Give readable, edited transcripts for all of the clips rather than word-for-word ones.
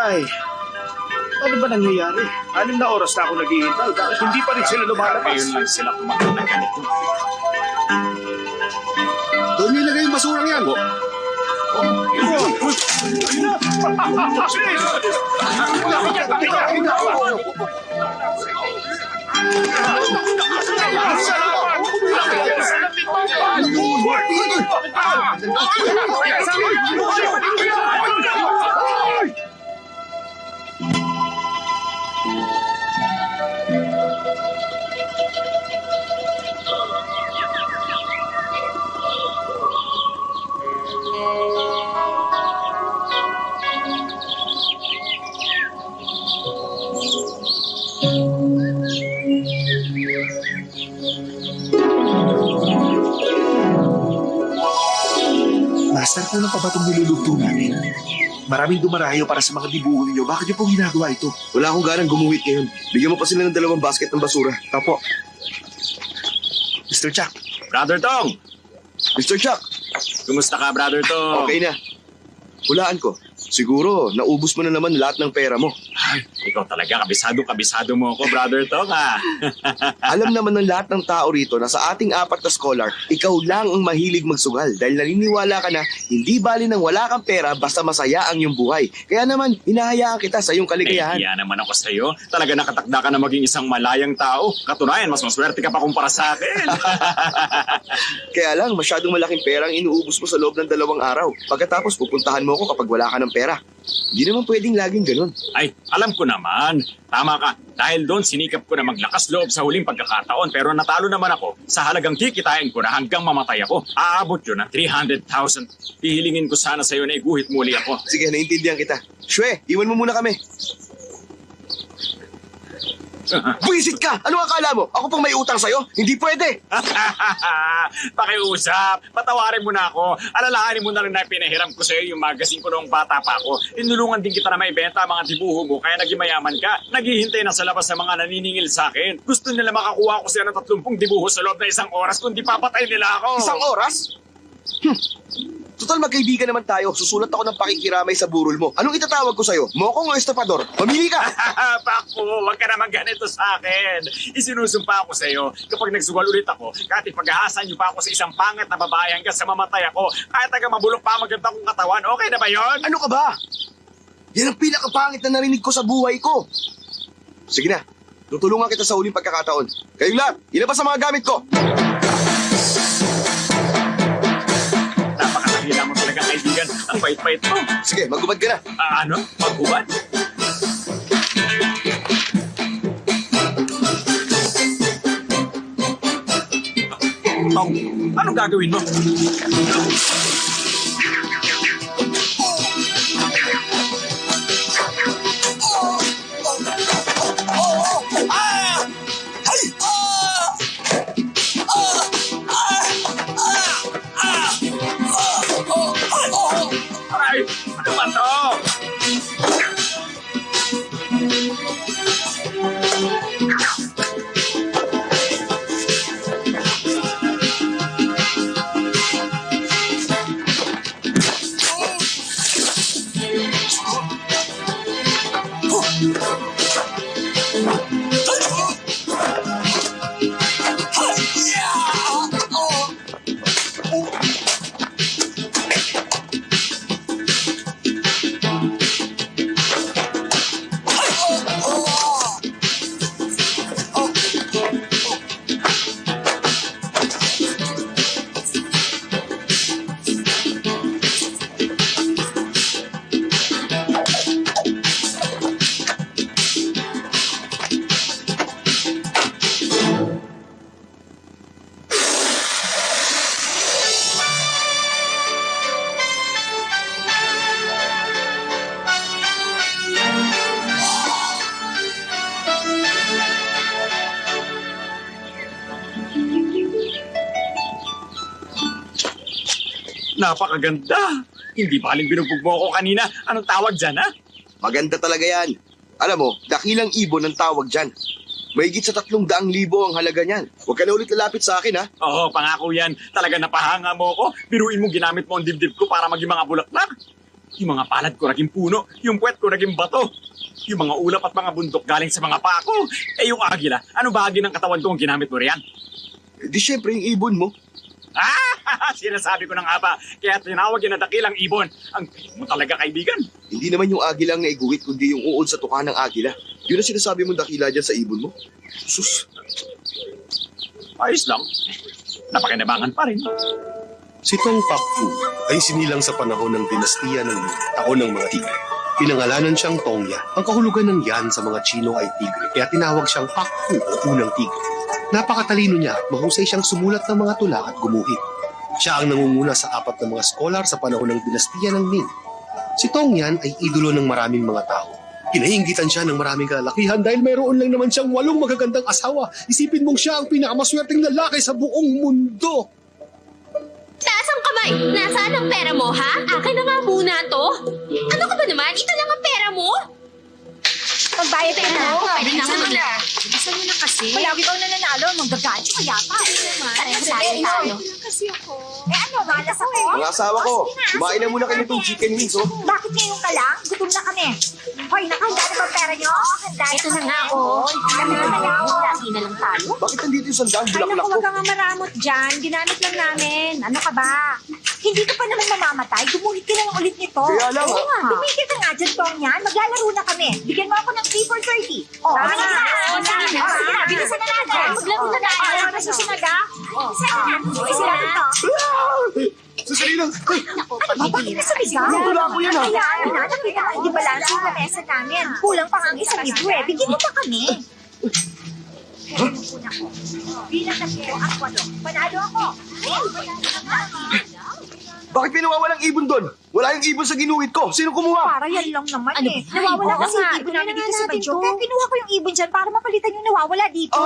Ay, ano ba nangyayari? 6 na oras na ako naghihintay. Bakit hindi pa rin sila lumalabas? Ngayon lang sila tumakbo na ganito. Doon niyo ilagay yung basurang yan. Master, kulang pa ba itong nilulugtong namin? Maraming dumarayo para sa mga dibuho ninyo. Bakit niyo pong ginagawa ito? Wala akong ganang gumuhit ngayon. Bigyan mo pa sila ng 2 basket ng basura. Tapo. Mr. Chuck, Brother Tong! Mr. Chuck, Kumusta ka, Brother Tong? okay na. Hulaan ko. Siguro, naubos mo na naman lahat ng pera mo. Ay, ikaw talaga, kabisado mo ako, Brother Tong, ha? Alam naman ng lahat ng tao rito na sa ating 4 na scholar, ikaw lang ang mahilig magsugal dahil naniniwala ka na hindi bali ng wala kang pera basta masaya ang iyong buhay. Kaya naman, hinahayaan kita sa iyong kaligayahan. Iya naman ako sa'yo. Talaga nakatakda ka na maging isang malayang tao. Katunayan, mas maswerte ka pa kumpara sa akin. Kaya lang, masyadong malaking pera ang inuubos mo sa loob ng 2 araw. Pagkatapos, pupuntahan mo ako kapag wala ka ng pera. Hindi naman pwedeng laging ganun. Ay, alam ko naman. Tama ka. Dahil doon, sinikap ko na maglakas loob sa huling pagkakataon. Pero natalo naman ako sa halagang kikitain ko na hanggang mamatay ako. Aabot yun ng 300,000. Hihilingin ko sana sa'yo na iguhit muli ako. Sige, naintindihan kita. Shwe, iwan mo muna kami. Buisit ka! Ano akala mo? Ako pang may utang sa'yo? Hindi pwede! Pakiusap, patawarin mo na ako. Alalahanin mo na rin na pinahiram ko sa'yo yung magazine ko noong bata pa ako. Inulungan din kita na maibenta ang mga dibuho mo kaya naging mayaman ka. Naghihintay na sa labas sa mga naniningil sa akin. Gusto nila makakuha ko siya ng 30 dibuho sa loob na 1 oras kundi papatay nila ako. 1 oras? Total magkaibigan naman tayo. Susulat ako ng pakikiramay sa burol mo. Anong itatawag ko sa'yo? Mokong o estapador? Mamili ka! Paku, wag ka naman ganito sa akin. Isinusumpa ako sa'yo. Kapag nagsugal ulit ako, kahit ipag-ahasan niyo pa ako sa isang pangat na babae hanggang sa mamatay ako, kahit taga mabulok pa maganda kong katawan, okay na ba yon? Ano ka ba? Yan ang pinakapangit na narinig ko sa buhay ko. Sige na, tutulungan kita sa huling pagkakataon. Kayong lahat, ilabas ang mga gamit ko. Napakakahila mo talaga, kaibigan. Ang pait-pait mo. Sige, magubad ka na. Ano? Maghubad? Tong, anong gagawin mo? Ay, ano ba to? Napakaganda. Hindi baling binugbog mo ako kanina. Anong tawag dyan, ha? Maganda talaga yan. Alam mo, dakilang ibon ang tawag dyan. Mahigit sa 300,000 ang halaga niyan. Huwag ka na ulit lalapit sa akin, ha? Oo, pangako yan. Talaga napahanga mo ako. Biruin mo ginamit mo ang dibdib ko para maging mga bulaklak. Yung mga palad ko naging puno, yung puwet ko naging bato. Yung mga ulap at mga bundok galing sa mga paa ko. Eh yung agila, ano bahagi ng katawan ko ang ginamit mo riyan? Di syempre yung ibon mo. Ah, sinasabi ko na nga ba, kaya tinawag yun na dakilang ibon. Ang pilit mo talaga, kaibigan. Hindi naman yung agila ang naiguhit, kundi yung uod sa tuka ng agila. Yun ang sinasabi mong dakila dyan sa ibon mo. Sus, Ayos lang. Napakinabangan pa rin. Si Tong Pakfu ay sinilang sa panahon ng dinastiya ng Ming, taon ng mga tigre. Pinangalanan siyang Tongya. Ang kahulugan ng yan sa mga Chino ay tigre, kaya tinawag siyang Pakfu o unang tigre. Napakatalino niya at mahusay siyang sumulat ng mga tula at gumuhit. Siya ang nangunguna sa 4 na mga scholar sa panahon ng dinastiya ng Ming. Si Tongyan ay idolo ng maraming mga tao. Kinainggitan siya ng maraming kalalakihan dahil mayroon lang naman siyang 8 magagandang asawa. Isipin mong siya ang pinakamaswerteng lalaki sa buong mundo. Taas ang kamay! Nasaan ang pera mo, ha? Akin na nga muna to. Ano ka ba naman? Ito lang ang pera mo? Pagbayad tayo na. Bilisan mo na. Bilisan mo na kasi. Palagi daw nananalo. Magagalit ka yata. Tayo. Kasi ako. Ano, malas ako? mga asawa ko, kumain na muna kayo itong chicken wings, oh. Bakit ngayon ka lang? Gutom na kami. Hoy, nakahanda na ba ang pera nyo? Handa Ito na nga, oh. Lagi na lang tayo. Bakit nandito yung sandaan Ay, bulaklak naku, ko? wag kang maramot dyan. Ginamit lang namin. Ano ka ba? Hindi ka pa naman mamamatay. Gumuhit ka na lang ulit nito. Kaya lang, Oo nga. Tumigil ka nga dyan, Tong yan. Maglalaro na kami. Bigyan mo ako ng 3 for 30. Oh, Tama sige na. na. Sige na. Sige na. Bilisan na natin. Maglaro na tayo. Ano na susunod, ha? Bilisan na. Bilisan na ito. Sasali lang. Bakit ka sumigaw? Wala ko yan, ha? Ayan, nakita ko hindi balanse yung mesa namin. Kulang pa nga ang isang libro eh. Bigyan mo pa kami. Bilang na po ang 8. Panalo ako. Bakit pinawawalang ibon doon? Wala yung ibon sa ginuhit ko. Sino kumuha? Para yan lang naman Ano eh. ba? Nawawala Oo kasi nga, yung ibon ikunin namin na dito sa natin badyo. to. Kaya kinuha ko yung ibon dyan para mapalitan yung nawawala dito.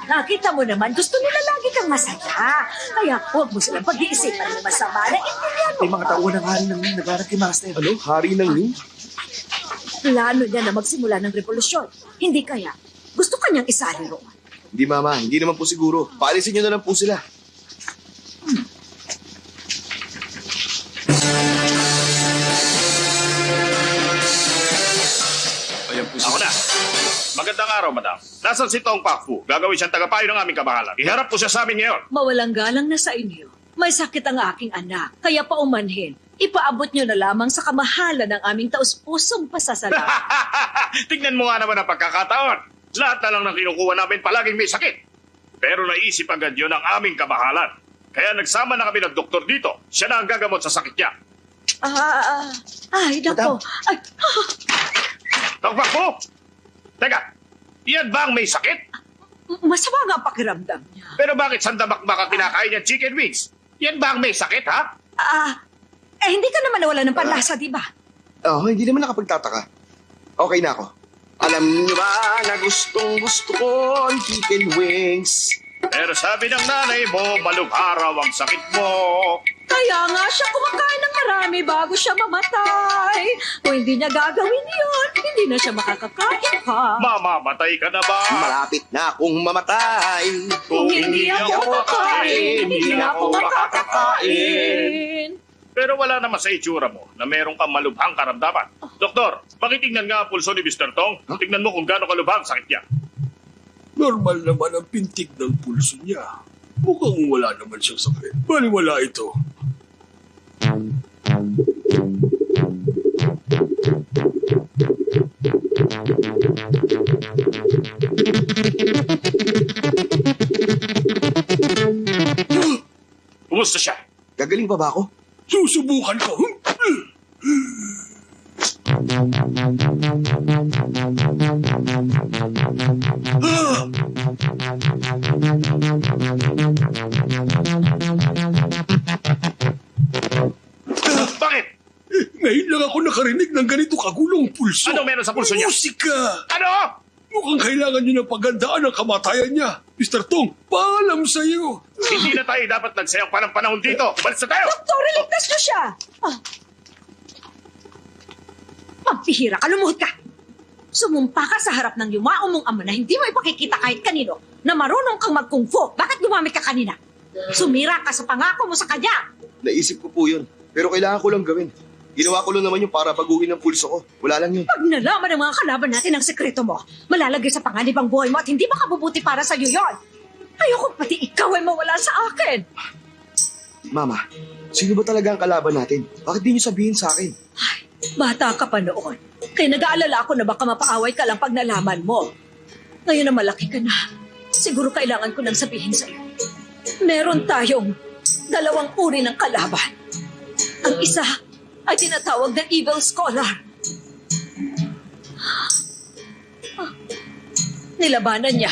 Nakita mo naman, gusto nila lagi kang masaya. Kaya huwag mo silang pag-iisipan ng masama. Naintindihan mo May mga tauhan ng hari ng Ming nagharap kay Master. Ano? Hari ng Ming? plano niya na magsimula ng revolusyon. Hindi kaya, gusto kanyang isali roon. Hindi, Mama. Hindi naman po siguro. Paalisin nyo na lang po sila. Ayan po ako na. Magandang araw, madam. Nasaan si Tong Pakfu? Gagawin siyang tagapayo ng aming kabahalan. Iharap ko siya sa amin ngayon. Mawalang galang na sa inyo. May sakit ang aking anak, kaya paumanhin. Ipaabot niyo na lamang sa kamahalan ng aming taus-pusong pasasalamat. Tignan mo nga naman ang pagkakataon. Lahat na lang ng kinukuha namin palaging may sakit. Pero naisip agad yun ang aming kabahalan. Kaya nagsama na kami ng doktor dito. Siya na ang gagamot sa sakit niya. Ay, nako. Ay, Tong Pakfu! Teka, yan ba ang may sakit? masama nga ang pakiramdam niya. Pero bakit sandamakmak ang kinakain niya chicken wings? Yan ba ang may sakit, ha? Hindi ka naman nawala ng panlasa, di ba? Oh, hindi naman nakapagtataka. Okay na ako. Alam niyo ba na gustong gusto ko ang chicken wings? Pero sabi ng nanay mo, malubha raw ang sakit mo. Kaya nga siya kumakain ng marami bago siya mamatay. Kung hindi niya gagawin yun, hindi na siya makakakain pa. Mamamatay ka na ba? Malapit na akong mamatay. Kung hindi ako makakain, hindi na ako makakakain. Pero wala naman sa itsura mo na meron kang malubhang karamdaman. Doktor, pakitingnan nga ang pulso ni Mr. Tong. Tingnan mo kung gaano kalubhang sakit niya. Normal naman ang pintig ng pulso niya. Mukhang wala naman siyang sakit. Baliwala ito. Kumusta siya? Gagaling pa ba ako? Susubukan ko. Bakit? Ngayon lang ako nakarinig ng ganito kagulong pulso. Ano meron sa pulso niya? Musika! Ano? Mukhang kailangan niyo ng pagandaan ang kamatayan niya. Mr. Tong, paalam sa iyo. Hindi na tayo dapat nagsayang pa ng panahon dito. Balis na tayo! Doktor, iligtas niyo siya! Pampihira ka, lumuhod ka! Sumumpa ka sa harap ng yumao mong ama na hindi mo ipakikita kahit kanino. na marunong kang mag-kung fu. Bakit gumamit ka kanina? Sumira ka sa pangako mo sa kanya. Naisip ko po yun. Pero kailangan ko lang gawin. Ginawa ko lang naman yung para baguhin ang pulso ko. Wala lang yun. Pag nalaman ng mga kalaban natin ang sekreto mo, malalagay sa panganib ang buhay mo at hindi makabubuti para sa'yo yon. Ayoko pati ikaw ay mawala sa akin. Mama, sino ba talaga ang kalaban natin? Bakit di niyo sabihin sa akin? Bata ka pa noon. Kaya nag-aalala ako na baka mapaaway ka lang pag nalaman mo. Ngayon na malaki ka na, siguro kailangan ko nang sabihin sa'yo. Meron tayong dalawang uri ng kalaban. Ang isa ay tinatawag na Evil Scholar. Nilabanan niya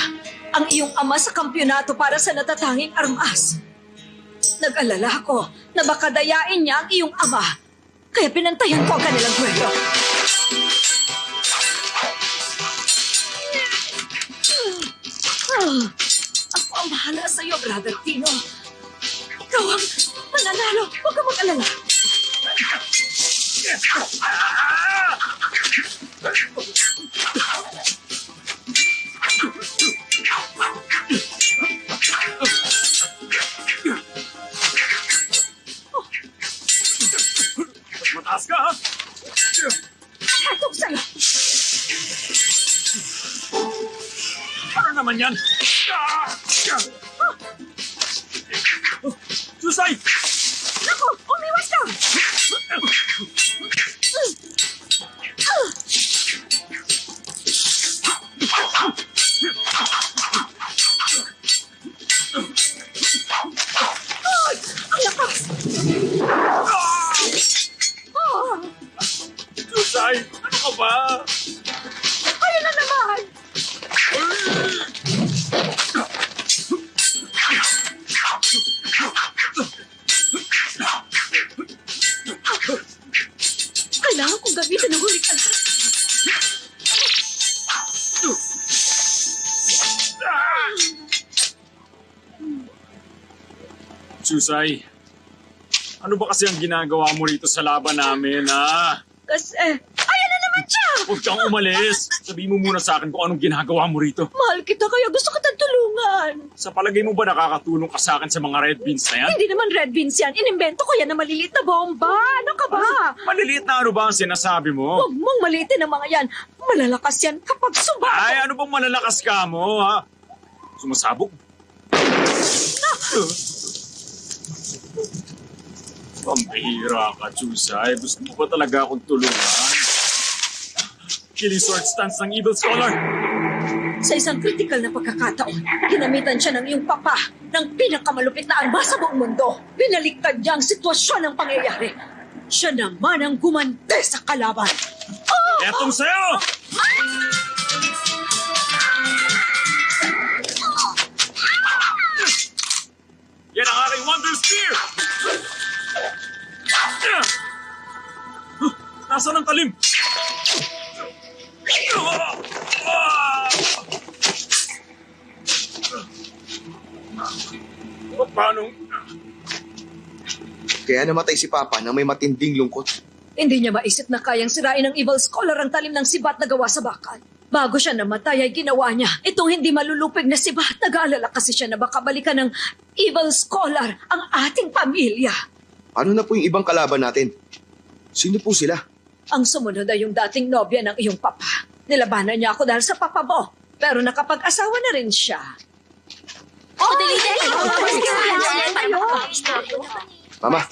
ang iyong ama sa kampyonato para sa natatanging armas. Nag-alala ko na baka dayain niya ang iyong ama. Kaya pinantayan ko ang kanilang duelo. Ako ang bahala sa iyo, Brother Tino. Ikaw ang mananalo. Huwag ka mag-alala. Mataas ka, ha? Hatog sa'yo. Ano naman yan? Susay! Naku, umiwas ka! Ay, ang lakas! Susay! Ano ka ba? Ayun na naman! Kailangan kong gamitin ang huli ka na. Susay, ano ba kasi ang ginagawa mo rito sa laban namin, ha? Kasi, ayan na naman siya! Huwag kang umalis. Sabihin mo muna sa akin kung anong ginagawa mo rito. Mahal kita kaya gusto kitang tulungan. Sa palagay mo ba nakakatulong ka sa akin sa mga red beans na yan? Hindi naman red beans yan. Inimbento ko yan na maliliit na bomba. Ano ka ba? Maliliit na ano ba ang sinasabi mo? Huwag mong maliitin ang mga yan. Malalakas yan kapag sumabog. Ay, ano bang malalakas ka mo, ha? Sumasabog? Pambihira ka, Chusay. Gusto mo ba talaga akong tulungan? Killing sword stance ng Evil Scholar. Sa isang critical na pagkakataon, ginamitan siya ng iyong papa ng pinakamalupit na armas sa buong mundo. Binaliktad niya ang sitwasyon ng pangyayari. Siya naman ang gumante sa kalaban. Etong sa'yo! Yan ang aking Wonder Spear! Nasaan ang talim? Paano? Kaya namatay si Papa nang may matinding lungkot. Hindi niya maisip na kayang sirain ng Evil Scholar ang talim ng sibat na gawa sa bakal. Bago siya namatay ay ginawa niya itong hindi malulupig na sibat. Nag-aalala kasi siya na baka balikan ng Evil Scholar ang ating pamilya. Ano na po yung ibang kalaban natin? Sino po sila? Ang sumunod ay yung dating nobya ng iyong papa. Nilabanan niya ako dahil sa papa mo. Pero nakapag-asawa na rin siya. Dali. Mama,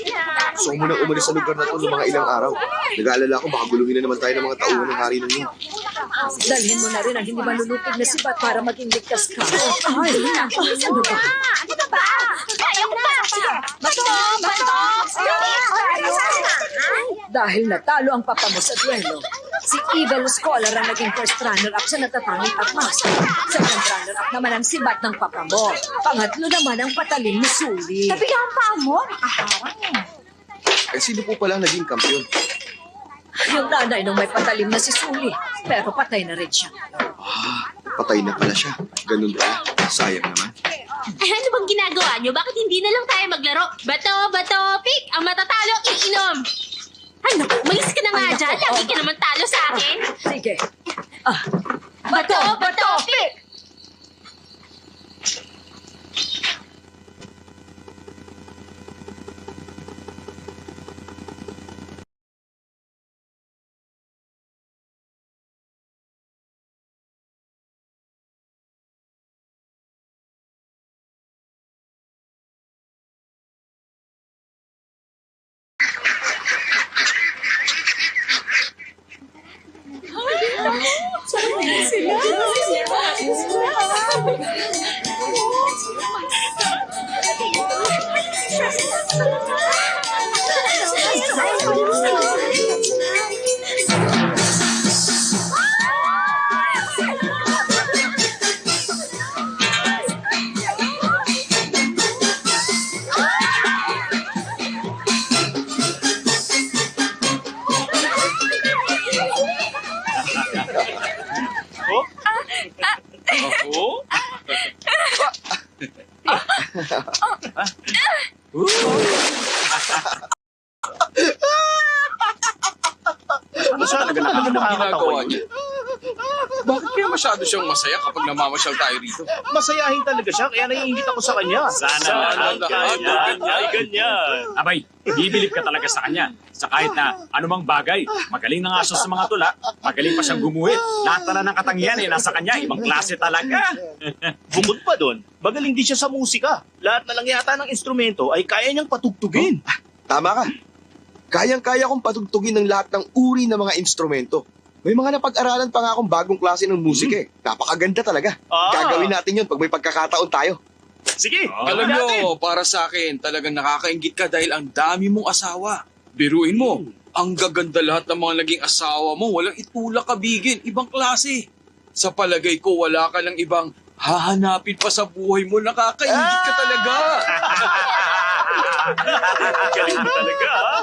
gusto ko munang umalis sa lugar na to ng mga ilang araw. Nag-aalala ako baka guluhin na naman tayo ng mga tauhan ng hari ng yun. Dalhin mo na rin ang hindi malulupig na sibat para maging ligtas ka. Ay, ano ba? Ano ba? Kaya ko pa! Sige! Bato! Dahil natalo ang papa mo sa duelo, si Evil Scholar ang naging first runner-up sa natatanging armas. Second runner-up naman ang sibat ng papa mo. Pangatlo naman ang patalim na suli. Tabi ang paa mo, nakaharang eh. Eh sino po pala naging kampiyon? Yung nanay nung may patalim na si Suli, pero patay na rin siya. Ah, patay na pala siya. Ganun ba? Sayang naman. Ay, ano bang ginagawa nyo? Bakit hindi na lang tayo maglaro? Bato, pick! Ang matatalo, iinom! Ay, naku, umalis ka na nga Ay, naku, dyan. Lagi ka naman talo sa akin. Sige. Bato, pick! Talaga nakakatawa niya. Bakit kaya masyado siyang masaya kapag namamasyal tayo rito? Masayahin talaga siya, kaya naiingit ako sa kanya. Sana lahat ay ganyan. Abay, bibilib ka talaga sa kanya. Sa kahit na anumang bagay, magaling na nga siya sa mga tula, magaling pa siyang gumuhit. Lahat na ng katangian nasa kanya, ibang klase talaga. Bukod pa doon, magaling din siya sa musika. Lahat na lang yata ng instrumento ay kaya niyang patugtugin. Tama ka. Kayang-kaya kong patugtugin ng lahat ng uri ng mga instrumento. May mga napag-aralan pa nga akong bagong klase ng musika eh. Napakaganda talaga. Gagawin natin yun pag may pagkakataon tayo. Sige, Alam nyo, para sa akin, talagang nakakaingit ka dahil ang dami mong asawa. Biruin mo, ang gaganda lahat ng mga naging asawa mo, walang itulak kabigin, ibang klase. Sa palagay ko, wala ka lang ibang hahanapin pa sa buhay mo, nakakaingit ka talaga. Galing mo talaga, ha?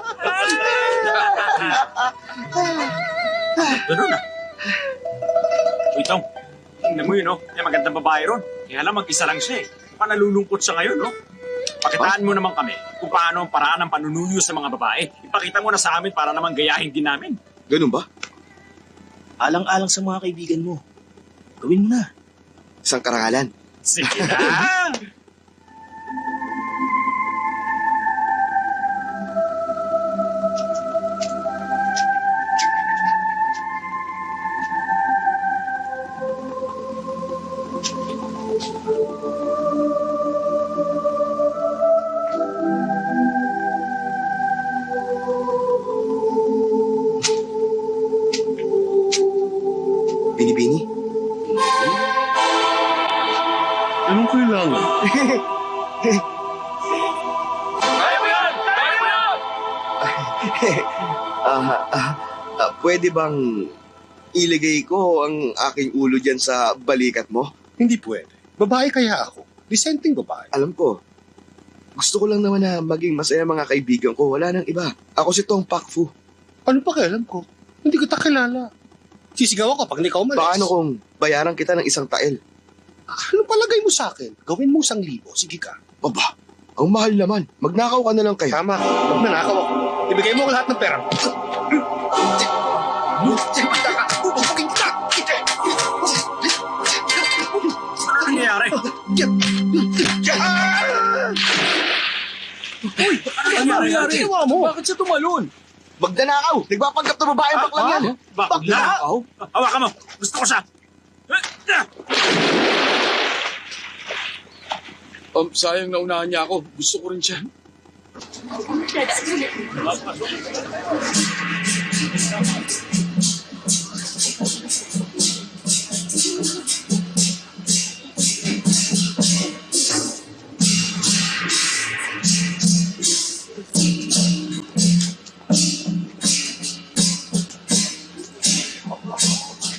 Ganun na. Uy, Tong, tingnan mo yun, no? Yung magandang babae ron. Kaya lang mag-isa lang siya eh. Nalulungkot siya ngayon, no? Pakitaan mo naman kami kung paano ang paraan ng panunuyo sa mga babae. Ipakita mo na sa amin para naman gayahin din namin. Ganun ba? Alang-alang sa mga kaibigan mo. Gawin mo na. Isang karangalan. Sige na! Bini-bini. Anong kailangan? Pwede bang iligay ko ang aking ulo dyan sa balikat mo? Hindi pwede. Babae kaya ako. Disenteng babae. Alam ko. Gusto ko lang naman na maging masaya mga kaibigan ko. Wala nang iba. Ako si Tong Pakfu. Ano pa kailan ko? Hindi kita kilala. Sisigaw ako pag ikaw umalis. Paano kung bayaran kita ng isang tael? Ano palagay mo sa akin? Gawin mo 1,000. Sige ka. Aba, ang mahal naman. Magnakaw ka na lang kayo. Tama. Pag nanakaw ako, ibigay mo ko lahat ng pera. Ano nangyayari? Uy! Ano nangyayari? Ginawa mo? Bakit siya tumalon? Magnanakaw! Nagpapanggap na babae baklang yan. Bakla! Hawakan mo! Gusto ko siya! Sayang na unahan niya ako. Gusto ko rin siya.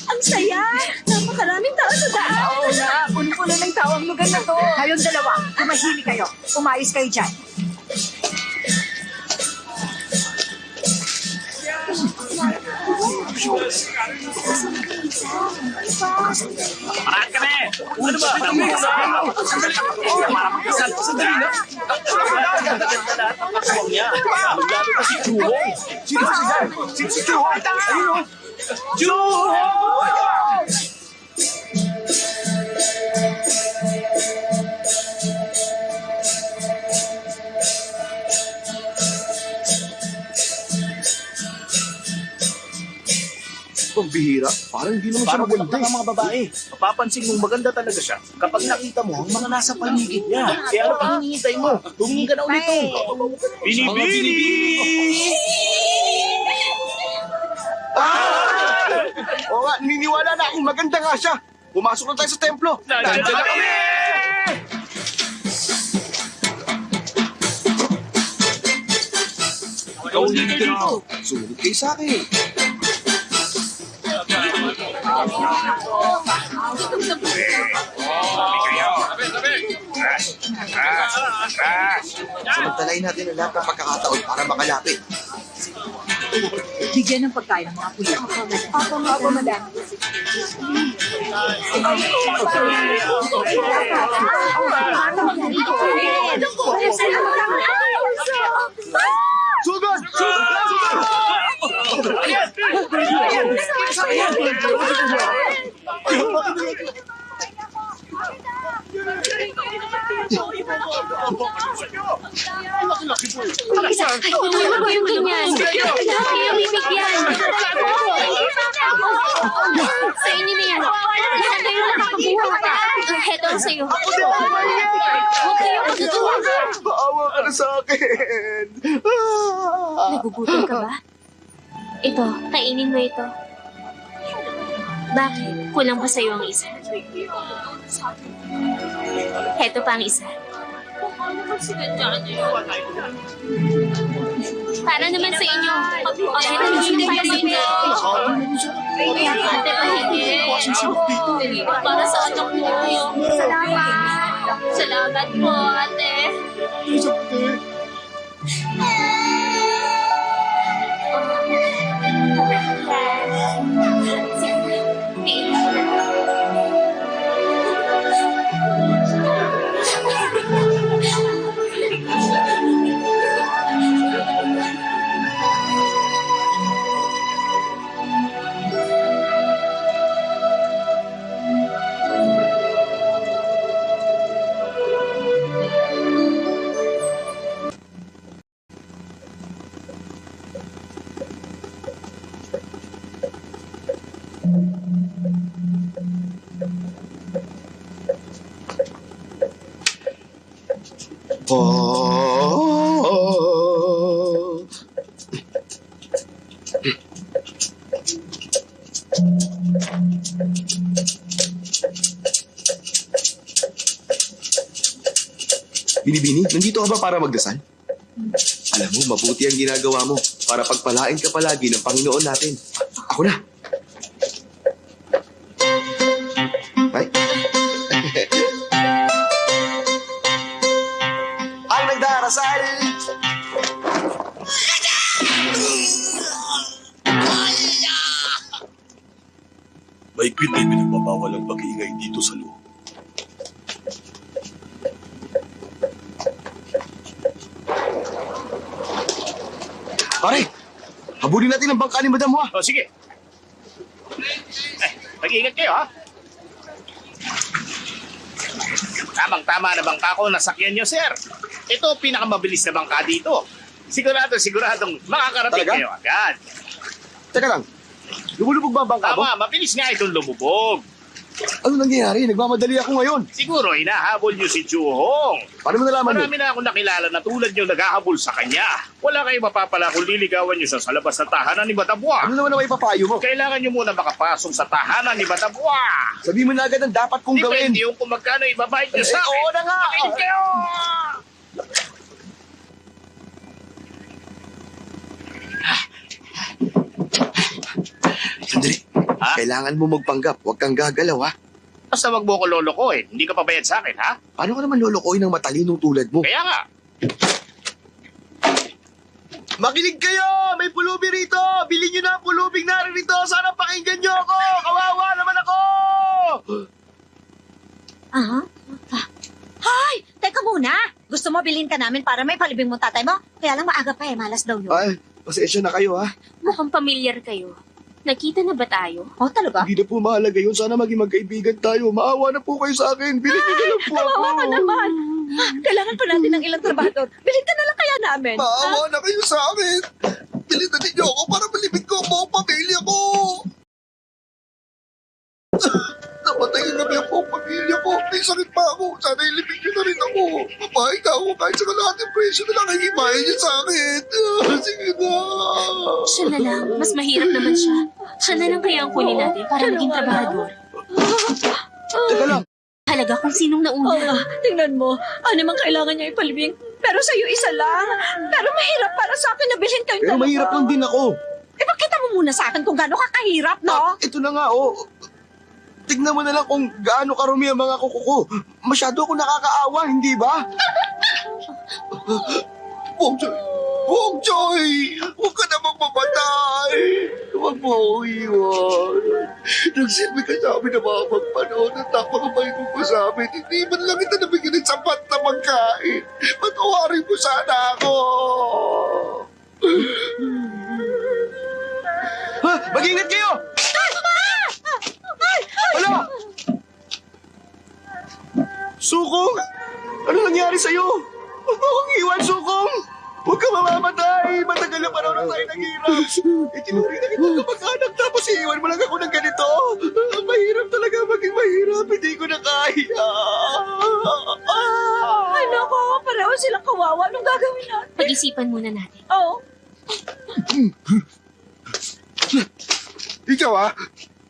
Ang saya! Napakaraming tao sa daan! Oo na, puno-puno ng tao ang lugar na to. Kayong dalawa, tumahimik kayo. Umayos kayo dyan. Parahan kami! Ano ba? Para mag-isal. Sandali na! Maglalo pa si Juhong. Sino si Juhong? Ayun o. Juhong! Pambihira. Parang hindi naman siya Parang maganda. bulak ng mga babae. Mapapansin mong maganda talaga siya kapag nakita mo ang mga nasa paligid niya. Kaya ano pang hinihintay mo? Tumingin ka na ulit. Binibini! Oo nga, naniniwala na akong maganda nga siya. Pumasok na tayo sa templo. Nandiyan na kami! dito. Sumunod kayo sa akin. Samantalahin natin ang lahat ng pagkakataon para makalapit. Bigyan ng pagkain ng mga pulis. Opo, madam. Sugod! Ay, huwag mo yung ganyan. Wala kayo bibigyan. Sa inyo na yan. Lahat kayo nakakabuha pa. Heto sa'yo. Huwag kayo magagawa. Maawa ka na sa akin. Nagugutom ka ba? Ito, kainin mo ito. Bakit? Kulang pa sa'yo ang isa. Heto pa ang isa. Para naman sa inyo. Heto naman para sa inyo. Ate, pahingi. Para sa anak mo. Salamat. Salamat po, ate. Oh. Binibini, nandito ka ba para magdasal? Alam mo, mabuti ang ginagawa mo para pagpalain ka palagi ng Panginoon natin. Ako na. Ay. Ang nagdarasal! Mahigpit ay pinagbabawal ang pag-iingay dito sa loob. Pare, habulin natin ang bangka ni Madam Hua. O, sige. Mag-ingat kayo, ha? Tamang-tama na bangka ko nasakyan nyo, sir. Ito, pinakamabilis na bangka dito. Siguradong makakarating Talaga? kayo agad. Teka lang, lumulubog ba ang bangka mo? Tama, mabilis nga itong lumubog. Ano nangyayari? Nagmamadali ako ngayon. Siguro, hinahabol nyo si Chuhong. Paano mo nalaman yun? Marami na akong nakilala na tulad nyo naghahabol sa kanya. Wala kayong mapapala kung liligawan nyo siya sa labas ng tahanan ni Batabua. Ano naman ang ipapayo mo? Kailangan nyo muna makapasok sa tahanan ni Batabua. Sabi mo na agad ang dapat kong gawin. Depende yung kung magkano ibabayad nyo sa akin. Oo na nga. Makinig kayo! Sandali. Ha? Kailangan mo magpanggap. Huwag kang gagalaw, ha? Basta wag mo ko lolokohin. Hindi ka pabayad sa akin, ha? Paano ka naman lolokohin ng matalinong tulad mo? Kaya nga. Makinig kayo! May pulubi rito! Bilhin nyo na ang pulubing naririto! Sana pakinggan nyo ako! Kawawa naman ako! Aha. Hoy! Teka muna! Gusto mo bilhin ka namin para may palibing mo tatay mo? Kaya lang maaga pa malas daw yun. Ay, pasensya na kayo, ha? Mukhang pamilyar kayo. Nakita na ba tayo? Oh, talaga? Hindi na po mahalaga yun. Sana maging magkaibigan tayo. Maawa na po kayo sa akin. Bilhin nyo na lang po ako. Kawawa ka naman. Kailangan pa natin ng ilang trabahador. Bilhin ka na lang kaya namin. Maawa na kayo sa akin. Bilhin na ninyo ako para malibig ko ang buong pamilya ko. Namatay na kami ang buong pamilya ko. May sakit pa ako. Sana ilibig nyo na rin ako. Mapahit ako kahit sa kalahating presyo na lang ay ibahin nyo sa akin. Sige na. Siya na lang. Mas mahirap naman siya. Siya na lang kaya ang kunin natin para maging trabahador. Teka lang. Halaga kung sinong Oo nauna. nga, tingnan mo. Ano mang kailangan niya ipalibing, Pero sa'yo isa lang. Pero mahirap para sa akin na bilhin kayong Pero dalawa. mahirap lang din ako. Eh, pakita mo muna sa akin kung gaano ka kahirap, no? Ito na nga, oh. Tignan mo na lang kung gaano karumi ang mga kuko ko. Masyado ako nakakaawa, hindi ba? Bong Joy! Huwag ka na magmamatay! Huwag mo ako iwan. Nagsilbi ka sa amin na mga magpanahon at napakabay mo pa sa amin. Hindi man lang kita nabigyan ng sapat na pagkain. Patawarin mo sana ako! Ha? Mag-ingat kayo! Ano? Sukong? Ano nangyari sa'yo? Huwag mo akong iwan, Sukong! Huwag ka mamamatay! Matagal na panahon na tayo naghirap! Itinuri na kita kamag-anak tapos iiwan mo lang ako ng ganito! Mahirap talaga maging mahirap! Hindi ko na kaya! Ay, nako, pareho silang kawawa. Anong gagawin natin? Pag-isipan muna natin. Oo. Ikaw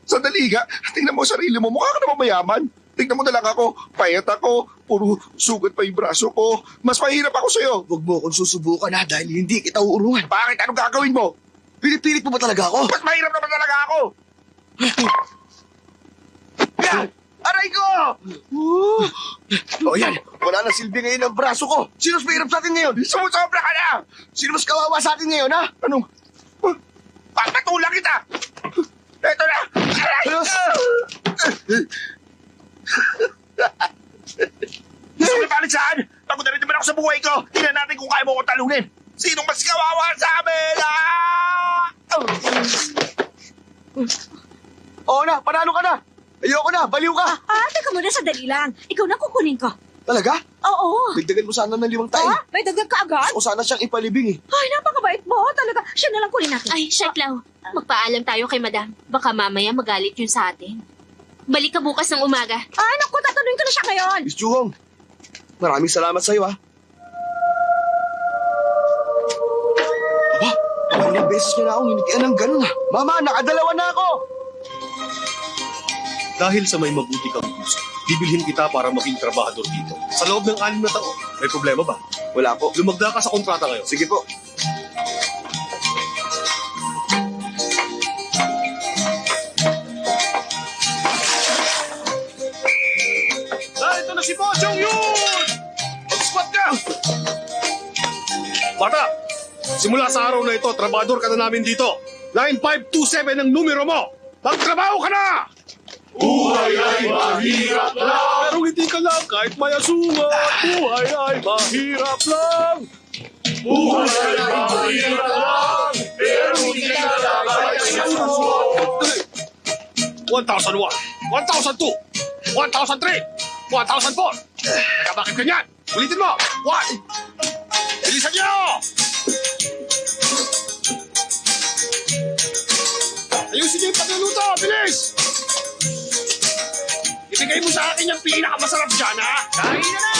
sandali ka. Tingnan mo ang sarili mo. Mukha ka naman mayaman. Tingnan mo na lang ako. Payat ako. Puro sugat pa yung braso ko. Mas mahirap ako sa'yo. Huwag mo akong susubukan ha dahil hindi kita uurungan. Bakit? Anong gagawin mo? Pinipilit mo ba talaga ako? Mas mahirap naman talaga ako. Aray ko! O yan, wala na silbi ngayon ang braso ko. Sino mas mahirap sa atin ngayon? Sumusobra ka na! Sino mas kawawa sa atin ngayon, ha? Anong? Papatulang kita! Ito na! Aray! Gusto mo balik saan? Pagod na rin naman ako sa buhay ko. Tingnan natin kung kaya mo ko talunin. Sinong mas kawawa sa amin? Oo na, panalo ka na. Ayoko na, baliw ka. Teka muna, sandali lang. Ikaw na kukunin ko. Talaga? Oo. Dagdagan mo sana ng 5 tayo. May dagdag ka agad? Gusto ko sana siyang ipalibing eh. Ay, napakabait mo. Talaga. Siya na lang kunin natin. Ay, Shaklaw, magpaalam tayo kay Madam. Baka mamaya magalit yun sa atin. Balik ka bukas ng umaga. Ay, naku, tatanungin ko na siya ngayon. Miss Juhong, maraming salamat sa'yo ha. Aba, ilang beses niya na akong hinitian ng ganun ha. Mama, nakadalawa na ako. Dahil sa may mabuti kang puso, bibilhin kita para maging trabahador dito. Sa loob ng 6 na taon, may problema ba? Wala po. Lumagda ka sa kontrata ngayon. Sige po. Ito na si Bochong yun! Mag-squat ka! Bata, simula sa araw na ito, trabador ka na namin dito. 9527 ang numero mo. Magtrabaho ka na! Buhay ay mahirap lang. Pero hindi ka lang kahit mayasuman. Buhay ay mahirap lang. Buhay ay mahirap lang. Pero hindi ka lang kahit mayasuman. 1,001, 1,002, 1,003, 1,004. Teka, bakit ganyan? Ulitin mo. 1. Bilisan niyo! Ayusin niyo yung pagluluto. Bilis! Ibigay mo sa akin yung pinakamasarap dyan, ha? Kain na na!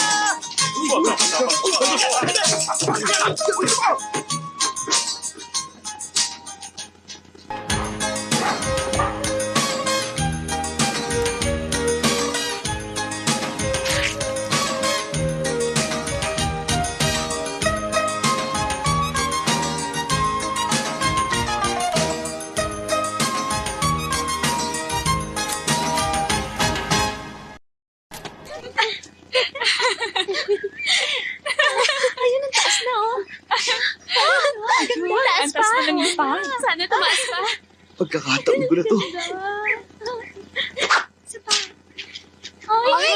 Ayun, ang taas na, oh. Taas pa. Sana tumaas pa. Pagkakataon ko na to. Ay!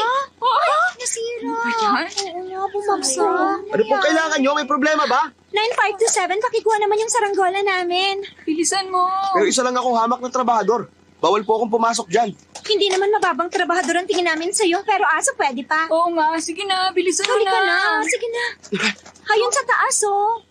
Nasira. Oo nga, bumagsak. Ano pong kailangan nyo? May problema ba? 9527, pakikuha naman yung saranggola namin. Bilisan mo. Pero isa lang akong hamak na trabahador. Bawal po akong pumasok dyan. Hindi naman mababang trabahador ang tingin namin sa'yo, pero aso pwede pa. Oo nga, sige na. Bilisan mo Halika na. na, sige na. Hayun sa taas, oh.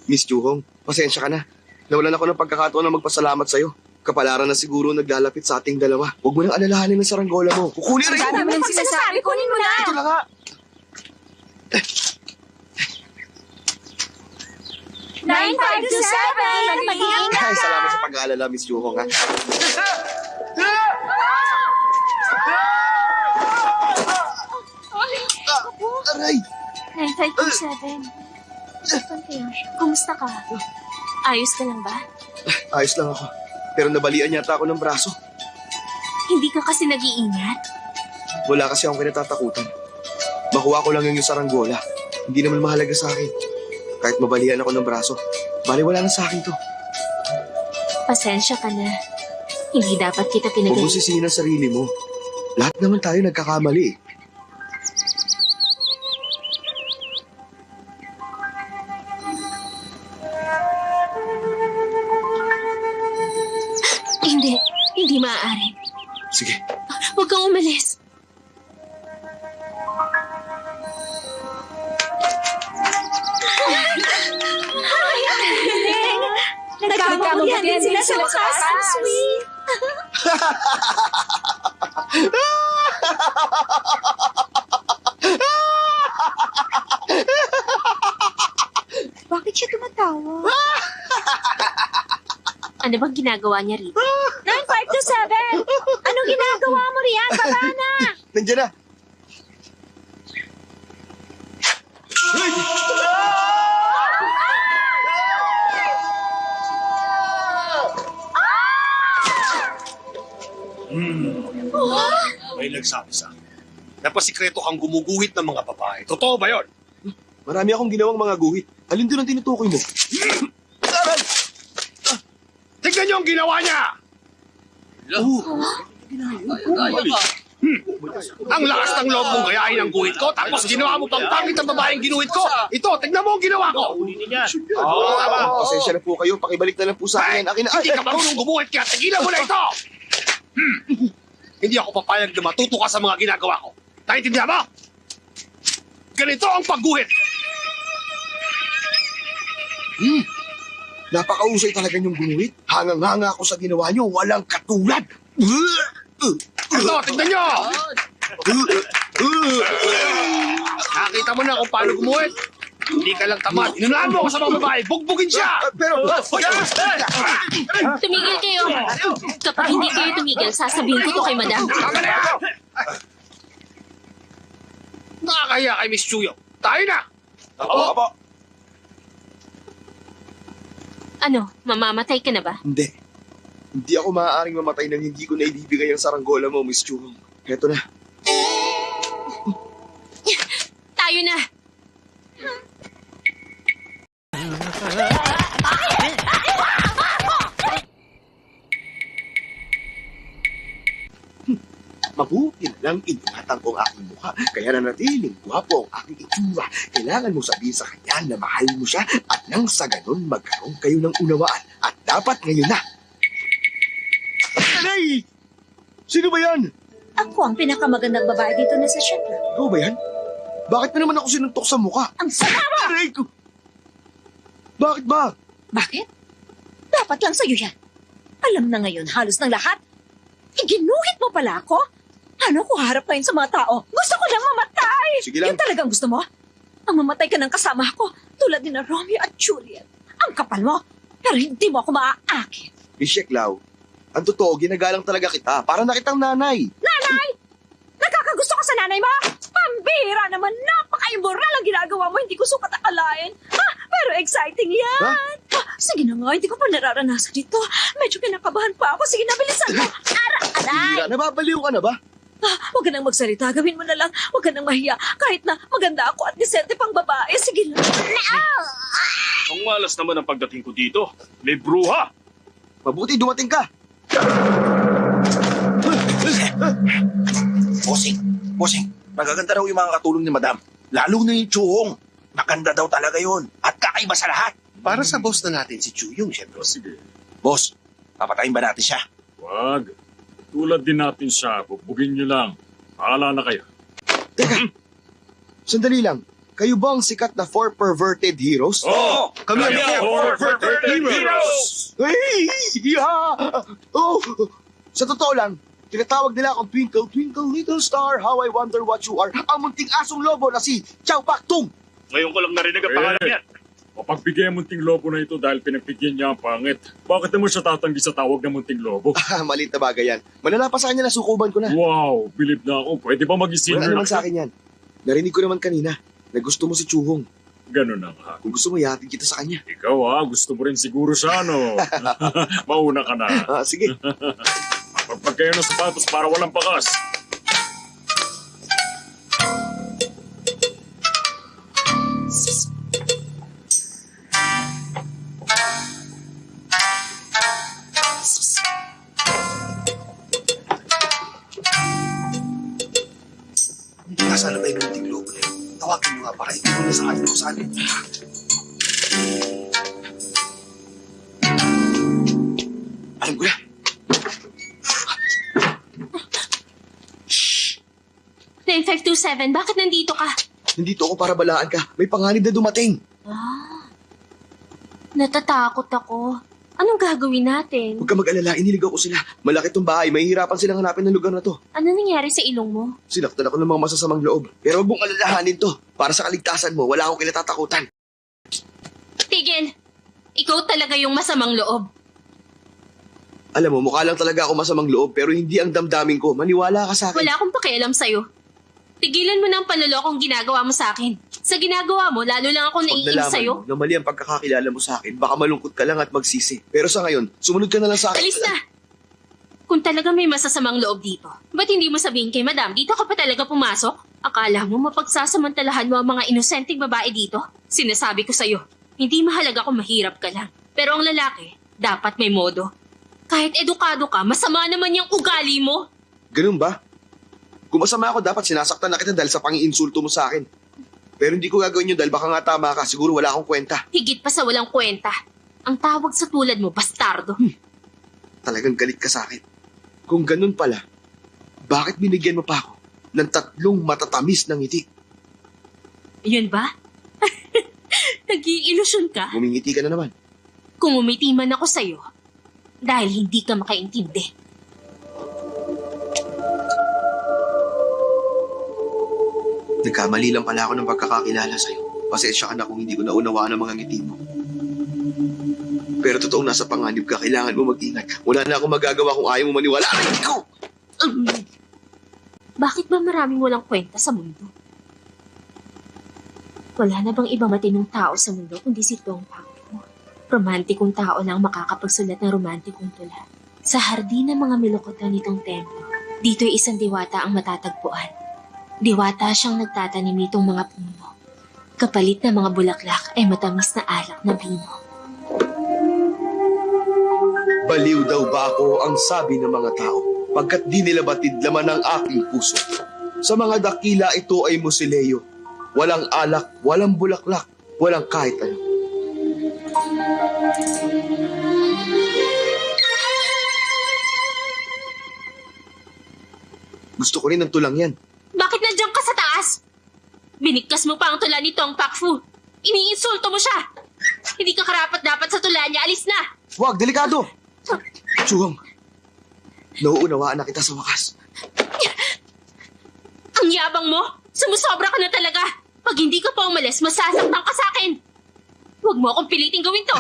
Miss Juhong, pasensya ka na. Nawalan ako ng pagkakataon na magpasalamat sa'yo. Kapalaran na siguro naglalapit sa ating dalawa. Huwag mo nang alalahanin ng saranggola mo. Kukunin rin Ang ko! dami ng sinasabi. Kunin mo na. Ito lang nga. 9527, mag-iingat Ay, ka. salamat sa pag-aalala, Miss Juhong, ha? Aray! 9527. Saan kaya siya? Kumusta ka? Ayos ka lang ba? Ayos lang ako. Pero nabalian yata ako ng braso. Hindi ka kasi nag-iingat. Wala kasi akong kinatatakutan. Makuha ko lang yung saranggola. Hindi naman mahalaga sa akin. Kahit mabalian ako ng braso, bali wala na sa akin to. Pasensya ka na. Hindi dapat kita Huwag mo pinagay. sisihin ang sarili mo. Lahat naman tayo nagkakamali eh. Hindi. Hindi maaari. Sige, Huwag kang umalis. Nagkamamagyan din sila sa wakas. Ang sweet. Bakit siya tumatawa? Ano bang ginagawa niya rito? 9527! Anong ginagawa mo riyan? Baba na! nandiyan na. May nagsabi sa akin. Napasikreto kang gumuguhit ng mga babae. Totoo ba yon? Marami akong ginawang mga guhit. Alin doon ang tinutukoy mo? Aray! Tignan niyo ang ginawa niya! Ang lakas ng loob mong gayahin ang guhit ko, tapos ginawa mo pang pangit ang babaeng ginuhit ko. Ito, tignan mo ang ginawa ko. Pasensya na po kayo. Pakibalik na lang po sa akin. Akin na. Hindi ka marunong gumuhit kaya tigilan mo na ito! Hindi ako papayag na matuto ka sa mga ginagawa ko. Naintindihan mo? Ganito ang pagguhit. Napakausay talaga yung gunuhit. Hangang-hanga ako sa ginawa nyo. Walang katulad. Ito, tignan nyo! Nakita mo na kung paano gumuhit. Hindi ka lang tamad. Inunahan mo ako sa mga babae. Bugbugin siya! Pero... Tumigil kayo. Kapag hindi kayo tumigil, sasabihin ko to kay madam. Tama na yan! Nakakahiya kay Miss Chuyo. Tayo na! Opo. Ano, mamamatay ka na ba? Hindi. Hindi ako maaaring mamatay nang hindi ko na ibibigay ang saranggola mo, Miss Chu. Heto na. Tayo na. Mabuti na lang ingatan ko ang aking mukha. Kaya nanatiling gwapo ang aking itsura. Kailangan mo sabihin sa kanya na mahal mo siya at nang sa ganun magkaroon kayo ng unawaan. At dapat ngayon na. Aray! Sino ba yan? Ako ang pinakamagandang babae dito na sa Shetland. Ikaw ba yan? Bakit na naman ako sinuntok sa mukha? Ang sama mo! Aray ko! Bakit ba? Bakit? Dapat lang sa'yo yan. Alam na ngayon halos ng lahat. Iginuhit mo pala ako? Ano ko harap ngayon sa mga tao? Gusto ko lang mamatay! Sige lang. Yun talagang gusto mo? Ang mamatay ka ng kasama ko, tulad ni na Romeo at Juliet. Ang kapal mo, pero hindi mo ako maaakit. Bishek Lau, ang totoo, ginagalang talaga kita. Para na kitang nanay. Nanay! Nakakagusto ka sa nanay mo? Pambira naman, napaka-immoral ang ginagawa mo, hindi ko sukat akalain. Ha? Pero exciting yan! Ha? Ha? Sige na nga, hindi ko pa nararanasan dito. Medyo kinakabahan pa ako. Sige na, bilisan mo. Aray! Bira, nababaliw ka na ba? Huwag ka nang magsalita. Gawin mo na lang. Huwag ka nang mahiya. Kahit na maganda ako at disente pang babae. Sige lang. Ang malas naman ang pagdating ko dito. May bruha. Mabuti dumating ka. Bossing, magaganda raw yung mga katulong ni Madam. Lalo na yung Chuhong. Maganda daw talaga yon at kakaiba sa lahat. Para sa boss na natin si Chuyong, syempre. Sige, Boss, papatayin ba natin siya? wag. Tulad din natin siya, bubugin niyo lang. Paala na kayo. Sandali lang. Kayo ba ang sikat na 4 perverted heroes? Oo! Kami ang Four Perverted Heroes! Hey! Yeah! Oh! Sa totoo lang, tinatawag nila akong Twinkle, Twinkle, Little Star, How I Wonder What You Are, ang munting asong lobo na si Chow Pak Tung! Ngayon ko lang narinig ang pangalan niya. Mapagbigay ang munting lobo na ito dahil pinagbigyan niya ang pangit. Bakit naman siya tatanggi sa tawag ng munting lobo? Maliit na bagay yan. Malala pa sa kanya na sukuban ko na. Wow, believe na ako. Pwede ba maging Wala senior naman sa akin yan. Narinig ko naman kanina. na gusto mo si Chuhong. Ganun na nga. Kung gusto mo, ihatid kita sa kanya. Ikaw gusto mo rin siguro siya, no? Mauna ka na. Sige. Magpag kayo ng sapatos para walang pakas. Nasaan na ba yung munting lobo na yun? Tawagin mo nga para ito na sa akin kung saan. Alam ko na. 9527, bakit nandito ka? Nandito ako para balaan ka. May panganib na dumating. Natatakot ako. Anong gagawin natin? Huwag ka mag-alala, iniligaw ko sila. Malaki tong bahay, mahihirapan silang hanapin ng lugar na to. Ano nangyari sa ilong mo? Sinaktan ako ng mga masasamang loob. Pero huwag mong alalahanin to. Para sa kaligtasan mo, wala akong kinatatakutan. Tigil! Ikaw talaga yung masamang loob. Alam mo, mukha lang talaga ako masamang loob, pero hindi ang damdamin ko. Maniwala ka sa akin. Wala akong pakialam sa'yo. Tigilan mo na ang panlolokong ginagawa mo sa akin. Sa ginagawa mo, lalo lang ako Pag naiinis nalaman sa'yo. mo na mali ang pagkakakilala mo sa akin, baka malungkot ka lang at magsisi. Pero sa ngayon, sumunod ka na lang sa akin. Alis na! Kung talaga may masasamang loob dito, ba't hindi mo sabihin kay madam, dito ka pa talaga pumasok? Akala mo mapagsasamantalahan mo ang mga inosenteng babae dito? Sinasabi ko sa'yo, hindi mahalaga kung mahirap ka lang. Pero ang lalaki, dapat may modo. Kahit edukado ka, masama naman yung ugali mo. Ganun ba? Kung masama ako, dapat sinasaktan na kita dahil sa pangiinsulto mo sa akin. Pero hindi ko gagawin yun dahil baka nga tama ka. Siguro wala akong kwenta. Higit pa sa walang kwenta. Ang tawag sa tulad mo, bastardo. Talagang galit ka sa akin. Kung ganun pala, bakit binigyan mo pa ako ng 3 matatamis ng ngiti? Yun ba? Nag-iilusyon ka? Ngumingiti ka na naman. Kung umiti man ako sa'yo, dahil hindi ka makaintindi. Nagkamali lang pala ako ng pagkakakilala sa'yo. Pasensya ka na kung hindi ko naunawaan ang mga ngiti mo. Pero totoong nasa panganib ka, kailangan mo mag-ingat. Wala na akong magagawa kung ayaw mo maniwala. Aray ko! Bakit ba maraming walang kwenta sa mundo? Wala na bang ibang matinong tao sa mundo kundi si Tong Pakfu? Romantikong tao lang makakapagsulat ng romantikong tula. Sa hardin ng mga milokotan nitong templo, dito'y isang diwata ang matatagpuan. Diwata siyang nagtatanim nitong mga puno. Kapalit na mga bulaklak ay matamis na alak na bino. Baliw daw ba ako ang sabi ng mga tao pagkat di nila batid laman ang aking puso. Sa mga dakila ito ay musileo. Walang alak, walang bulaklak, walang kahit ano. Gusto ko rin ng tulang yan. Bakit nandiyan ka sa taas? Binigkas mo pa ang tula ni Tong Pakfu. Iniinsulto mo siya. Hindi ka karapat-dapat sa tula niya. Alis na! Huwag, delikado! Chuhong, nauunawaan na kita sa wakas. Ang yabang mo! Sumusobra ka na talaga! Pag hindi ka pa umalis, masasaktan ka sa akin! Huwag mo akong piliting gawin to!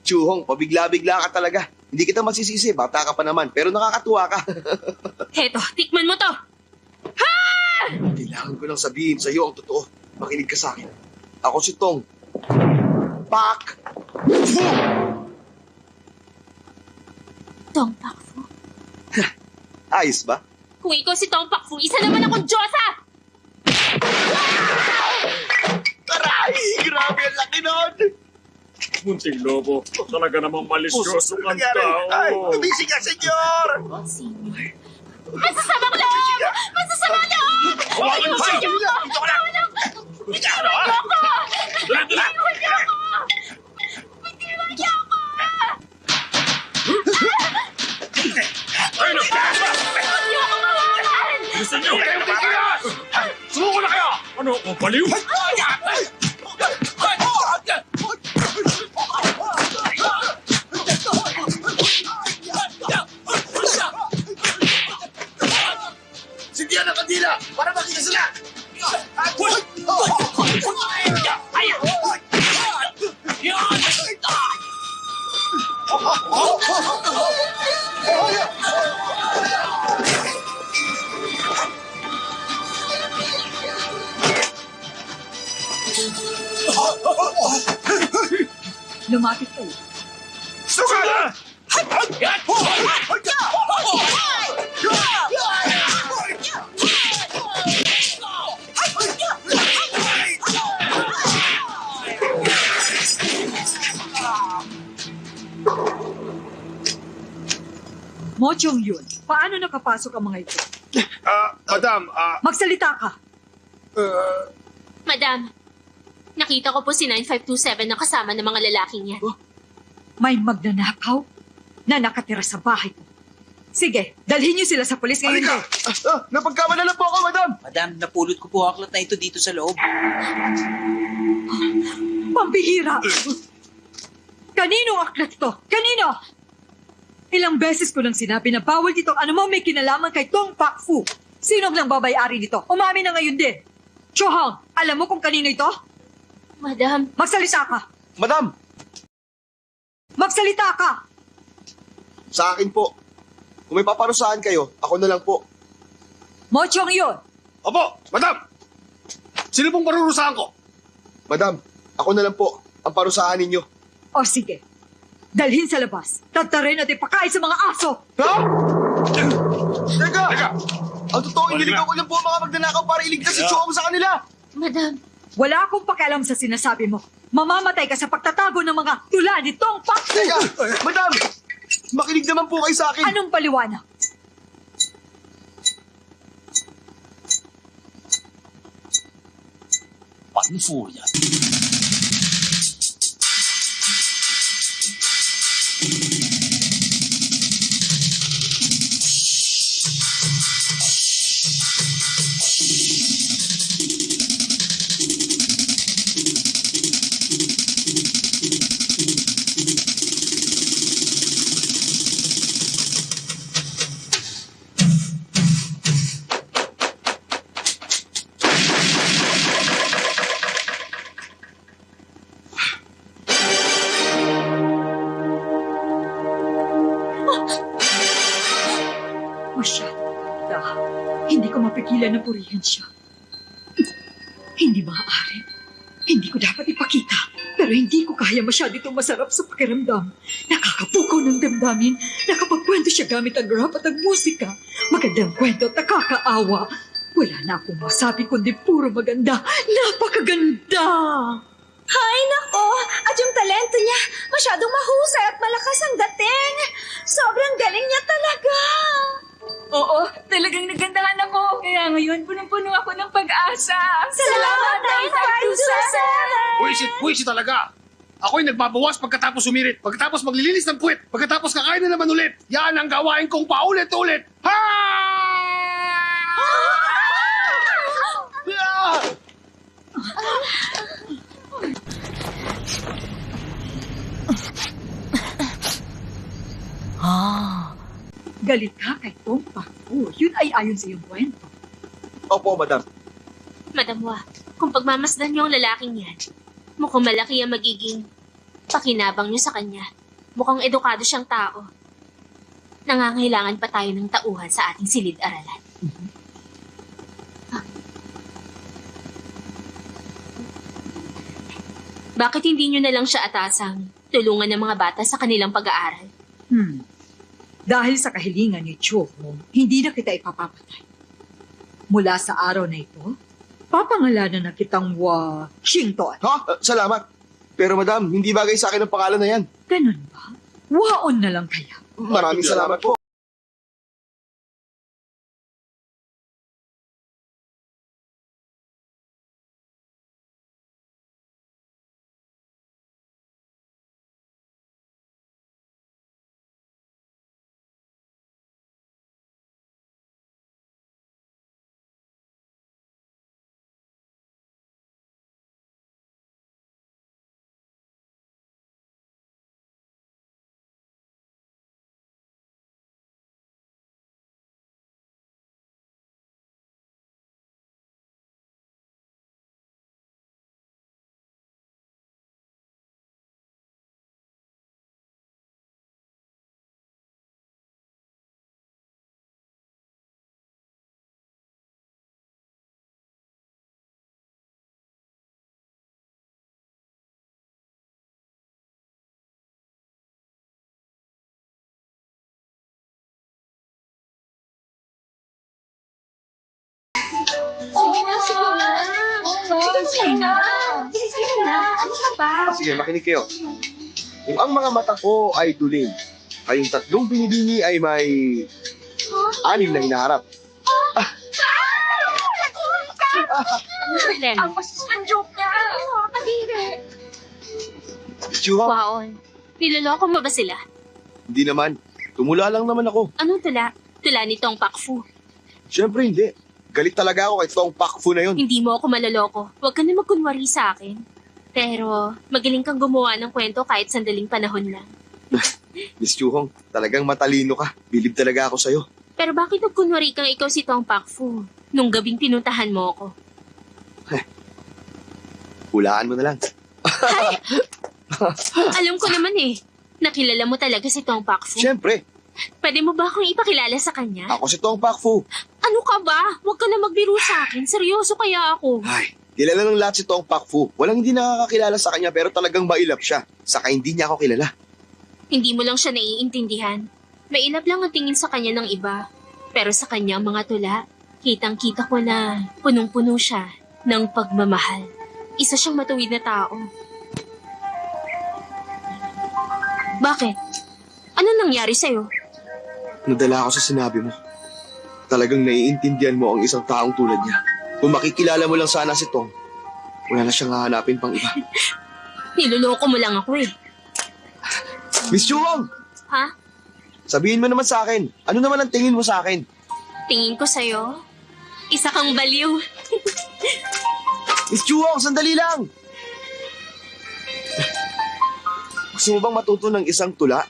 Chuhong, pabigla-bigla ka talaga. Hindi kita masisisi, bata ka pa naman, pero nakakatuwa ka. Heto, tikman mo to! Ha! Kailangan ko lang sabihin sa iyo ang totoo. Makinig ka sa akin. Ako si Tong Pakfu! Tong Pakfu? Ayos ba? Kung ikaw si Tong Pakfu, isa naman akong Diyosa! Taray! Grabe ang laki nun! Munting lobo, talaga namang malisyoso kang Ay, tao. tumising ka, senyor! Senior. Masasamang loob! Masasamang loob! Hawakan mo siya! Dito ka na! Ika, ano, ha? Dala, dala! Ay, gusto niyo? Sumuko na kayo! Ano, baliw? Sindihan ang kandila para makita sila! Lumapit kayo. Sugal! Mo Chong Yun, paano nakapasok ang mga ito? Madam, Magsalita ka! Madam, nakita ko po si 9527 na kasama ng mga lalaking yan. May magnanakaw na nakatira sa bahay ko. Sige, dalhin niyo sila sa pulis ngayon. Napagkamala po ako, madam! Madam, napulot ko po ang aklat na ito dito sa loob. Pambihira! Kaninong aklat ito? Kanino? Ilang beses ko lang sinabi na bawal dito ang anumang may kinalaman kay Tong Pak Fu. Sino ang babayari dito? Umamin na ngayon din. Chohong, alam mo kung kanino ito? Madam, Magsalita ka! Madam! Magsalita ka! Sa akin po. Kung may paparusahan kayo, ako na lang po. Mo Chong Yun! Opo, madam! Sino pong parurusahan ko? Madam, ako na lang po ang parusahan ninyo. O sige, dalhin sa labas. Tatarin at ipakain sa mga aso. Ha? Teka! Teka! Ang totoo, Wala iniligaw na. ko lang po ang mga magnanakaw para iligtas si Chong sa kanila. madam, Wala akong pakialam sa sinasabi mo. Mamamatay ka sa pagtatago ng mga tula ni Tong Pak Fu. Teka! Madam! Makinig naman po kayo sa akin. Anong paliwanag? Panfuya. Masyadong ganda. Hindi ko mapigilan na purihin siya. Hindi maaari. Hindi ko dapat ipakita. Pero hindi ko kaya masyado itong masarap sa pakiramdam. Nakakapukaw ng damdamin. Nakapagkwento siya gamit ang rap at ang musika. Magandang kwento at nakakaawa. Wala na akong masabi kundi puro maganda. Napakaganda! Hay nako, at yung talento niya, masyadong mahusay at malakas ang dating. Sobrang galing niya talaga. Oo, talagang nagandahan ako. Kaya ngayon, punong-puno ako ng pag-asa. Salamat, 9527! Puwisit talaga! Ako'y nagbabawas pagkatapos sumirit, pagkatapos maglilinis ng puwet, pagkatapos kakain na naman ulit. Yan ang gawain kong paulit-ulit. Ha! Galit ka kay Tong Pak Fu. Yun ay ayon sa iyong kwento. Opo, madam. Madam Wa, kung pagmamasdan niyo ang lalaking yan, mukhang malaki ang magiging pakinabang niyo sa kanya. Mukhang edukado siyang tao. Nangangailangan pa tayo ng tauhan sa ating silid-aralan. Bakit hindi niyo na lang siya atasang tulungan ng mga bata sa kanilang pag-aaral? Dahil sa kahilingan ni Cho, hindi na kita ipapapatay. Mula sa araw na ito, papangalanan na kitang Wa Xington. Ha? Salamat. Pero madam, hindi bagay sa akin ang pangalan na yan. Ganun ba? Waon na lang kaya. Maraming salamat po. Sige na, sige na. Sige na. Sige na. Ano ka ba? Sige, makinig kayo. Kung ang mga mata ko ay duling, kayong tatlong binibini ay may anim na hinaharap. Ang masasang joke niya. Kadiri. Chua, Waon, niloloko mo ba sila? hindi naman. Tumula lang naman ako. Anong tula? Tula ni Tong Pakfu. Siyempre hindi. Galit talaga ako kay Tong Pakfu na yun. Hindi mo ako maloloko. Huwag ka na magkunwari sa akin. Pero magaling kang gumawa ng kwento kahit sandaling panahon lang. Miss Chuhong, talagang matalino ka. Bilib talaga ako sa'yo. Pero bakit nagkunwari kang ikaw si Tong Pakfu nung gabing pinuntahan mo ako? Hulaan mo na lang. Alam ko naman eh, nakilala mo talaga si Tong Pakfu. Siyempre, Pwede mo ba akong ipakilala sa kanya? ako si Tong Pakfu. Ano ka ba? Huwag ka na magbiro sa akin. Seryoso kaya ako. Ay, kilala ng lahat si Tong Pakfu. Walang hindi nakakakilala sa kanya pero talagang mailap siya. Saka hindi niya ako kilala. Hindi mo lang siya naiintindihan. Mailap lang ang tingin sa kanya ng iba. Pero sa kanya ang mga tula, kitang-kita ko na punong-puno siya ng pagmamahal. Isa siyang matuwid na tao. Bakit? Ano nangyari sa'yo? Nadala ako sa sinabi mo. Talagang naiintindihan mo ang isang taong tulad niya. Kung makikilala mo lang sana si Tong, wala na siyang hahanapin pang iba. Niloloko mo lang ako eh. Miss Chuhong! Ha? Sabihin mo naman sa akin, ano naman ang tingin mo sa akin? Tingin ko sa'yo, isa kang baliw. Miss Chuhong, sandali lang! Gusto mo bang matuto ng isang tula?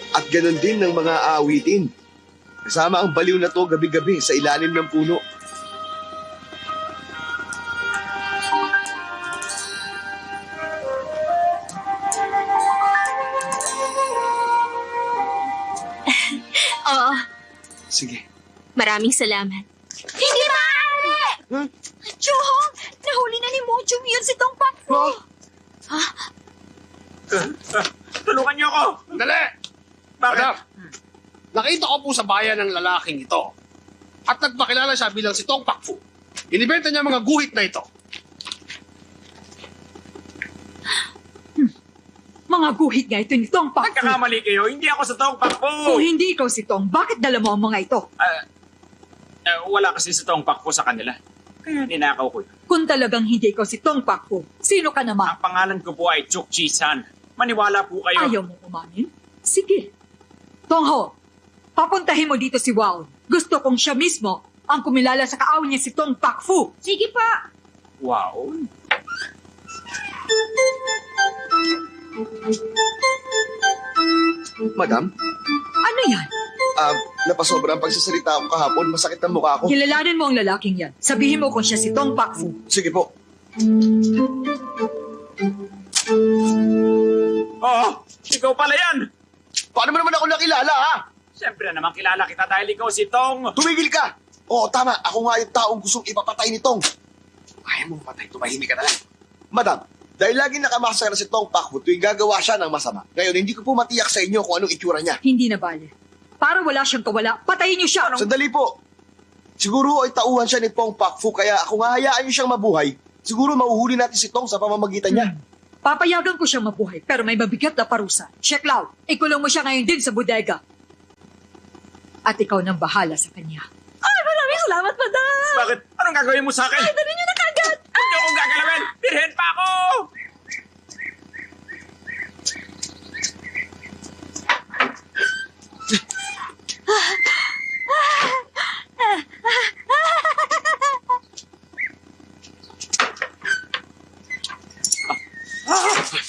At ganun din ng mga awitin. Kasama ang baliw na to gabi-gabi sa ilalim ng puno. Oo, Sige. maraming salamat. Hindi maaari! Huh? Chuhong, nahuli na ni Mochong yun si Tong Pakfu. Tulungan niyo ako! Dali! Bakit? Madam, nakita ko po sa bayan ng lalaking ito at nagpakilala siya bilang si Tong Pakfu. Inibenta niya mga guhit na ito. Mga guhit nga ito ni Tong Pakfu. Nagkakamali kayo, hindi ako sa Tong Pakfu! Kung hindi ikaw si Tong, bakit dala mo ang mga ito? Wala kasi si Tong Pakfu sa kanila. Kaya ninakaw ko yun. Kung talagang hindi ikaw si Tong Pakfu, sino ka naman? Ang pangalan ko po ay Chuk Chi-san. Maniwala po kayo. Ayaw mong umamin? Sige. Tongho, papuntahin mo dito si Wao. Gusto kong siya mismo ang kumilala sa kaawin niya si Tong Pakfu. Sige pa. Wow. Madam, Ano yan? napasobra ang pagsasalita ko kahapon. Masakit ang mukha ko. Kilalanin mo ang lalaking yan. Sabihin mo kung siya si Tong Pakfu. Sige po. Oo, ikaw pala yan. Paano mo naman ako nakilala, ha? Siyempre naman kilala kita dahil ikaw si Tong. Tumigil ka! Oo, tama. Ako nga yung taong gustong ipapatay ni Tong. Ayaw mong patay, tumahimik ka na lang. Madam, dahil laging nakamasara si Tong Pakfu tuwing gagawa siya ng masama. Ngayon, hindi ko po matiyak sa inyo kung anong itsura niya. Hindi na bale. Para wala siyang kawala, patayin niyo siya. Sandali po. Siguro ay tauhan siya ni Tong Pakfu kaya kung hahayaan niyo siyang mabuhay, siguro mauhuli natin si Tong sa pamamagitan niya. Papayagan ko siyang mabuhay, pero may mabigat na parusa. Sheklaw, ikulong mo siya ngayon din sa bodega. At ikaw nang bahala sa kanya. Ay, maraming salamat, madam. Bakit? Anong gagawin mo sa akin? Ay, dali niyo na kagad. Huwag niyo akong gagalawin! Birhen pa ako!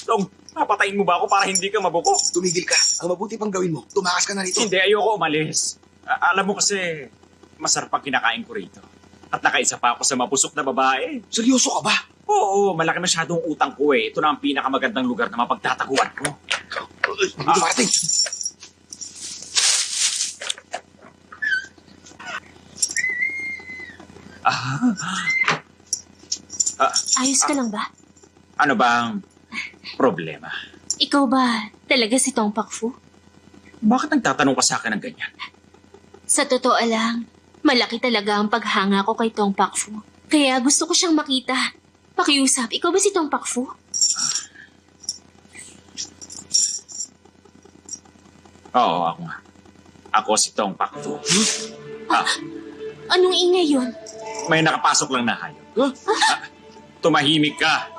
Tong, papatayin mo ba ako para hindi ka mabuko? Tumigil ka. Ang mabuti pang gawin mo, tumakas ka na rito. Hindi, ayoko umalis. Alam mo kasi, masarap ang kinakain ko rito. At nakaisa pa ako sa mabusok na babae. Seryoso ka ba? Oo, malaki masyadong utang ko eh. Ito na ang pinakamagandang lugar na mapagtataguan ko. Dumating. Ayos ka lang ba? Ano bang problema? Ikaw ba talaga si Tong Pakfu? Bakit nagtatanong ka sa akin ng ganyan? Sa totoo lang, Malaki talaga ang paghanga ko kay Tong Pakfu. Kaya gusto ko siyang makita. Pakiusap, ikaw ba si Tong Pakfu? Oo, ako nga. Ako si Tong Pakfu. Anong ingay yun? May nakapasok lang na hayop. Tumahimik ka.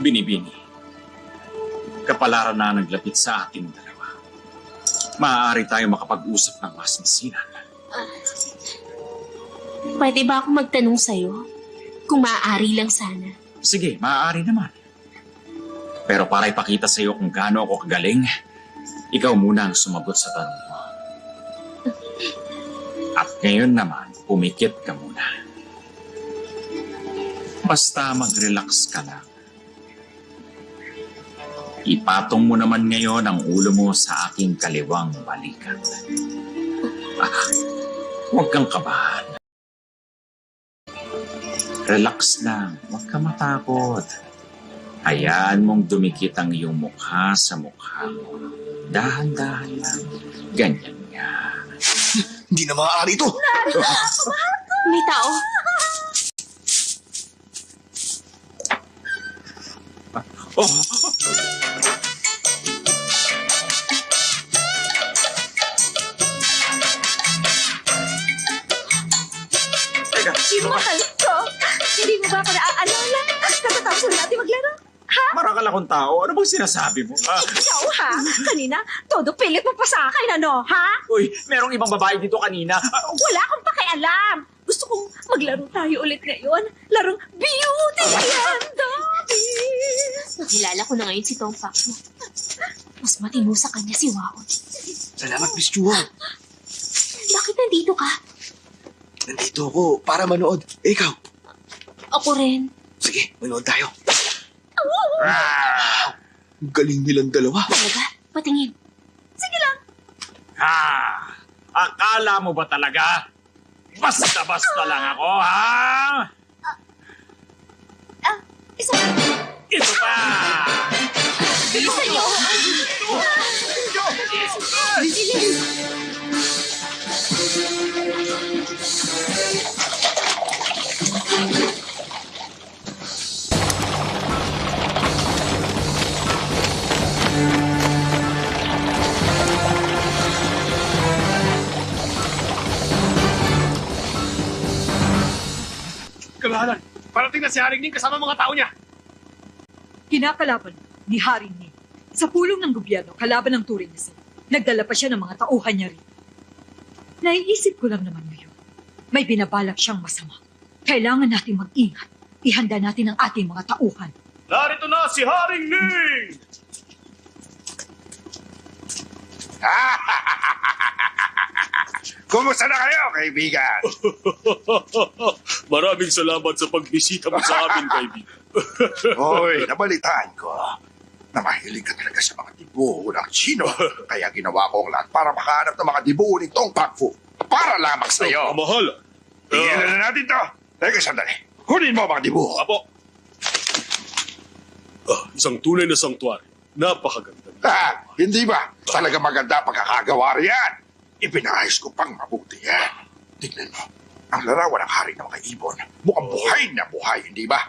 Binibini. Kapalaran na naglapit sa ating dalawa. Maaari tayo makapag-usap ng mas masinan. Pwede ba ako magtanong sa'yo? Kung maaari lang sana. Sige, maaari naman. Pero para ipakita sa'yo kung gaano ako kagaling, ikaw muna ang sumagot sa tanong mo. At ngayon naman, pumikit ka muna. Basta mag-relax ka lang. Ipatong mo naman ngayon ang ulo mo sa aking kaliwang balikat. Huwag kang kabahan. Relax lang, huwag ka matakot. Hayaan mong dumikit ang iyong mukha sa mukha mo. Dahan-dahan lang. Ganyan nga. Hindi na maaari ito. May tao. Oh! Teka, sino ka? Mahal ko. Hindi mo ba ako naaalala? Katatapos na natin maglaro. Marakal akong tao. Ano bang sinasabi mo? Ikaw ha? Kanina, todo pilit mo pa sa akin, ano? Ha? Uy, merong ibang babae dito kanina. Wala akong pakialam. Gusto kong maglaro tayo ulit ngayon. Larong Beauty and the Beast. Nakilala ko na ngayon si Tong Pakfu. Mas matino sa kanya si Waon. Salamat, Miss Chua. Bakit nandito ka? Nandito ako para manood. Eh, ikaw. Ako rin. Sige, manood tayo. Ang galing nilang dalawa. Talaga? Patingin. Sige lang. Akala mo ba talaga? Basta-basta lang ako, ha? Isa. Ito pa! Bilis sa'yo. Kamahalan, parating na si Haring Ning kasama mga tao niya. Kinakalaban ni Haring Ning sa pulong ng gobyerno kalaban ng Turing na sila. Nagdala pa siya ng mga tauhan niya rin. Naiisip ko lang naman ngayon, may binabalak siyang masama. Kailangan natin mag-ingat. Ihanda natin ang ating mga tauhan. Narito na si Haring Ning! Kumusta na kayo, kaibigan? Maraming salamat sa pagbisita mo sa amin, kaibigan. Hoy, nabalitaan ko na mahilig ka talaga sa mga dibuho ng Chino. Kaya ginawa ko ang lahat para makahanap ng mga dibuho ni Tong Pakfu. Para lamang sa iyo. Kamahalan. Tingnan na natin to. Teka, sandali. Kunin mo ang mga dibuho. Apo. Isang tunay na sangtuary. Napakaganda. Hindi ba? Talaga maganda pagkakagawa riyan. Ipinahayos ko pang mabuti yan. Tingnan mo. Ang larawan ng hari ng mga ibon. Mukhang buhay na buhay, hindi ba?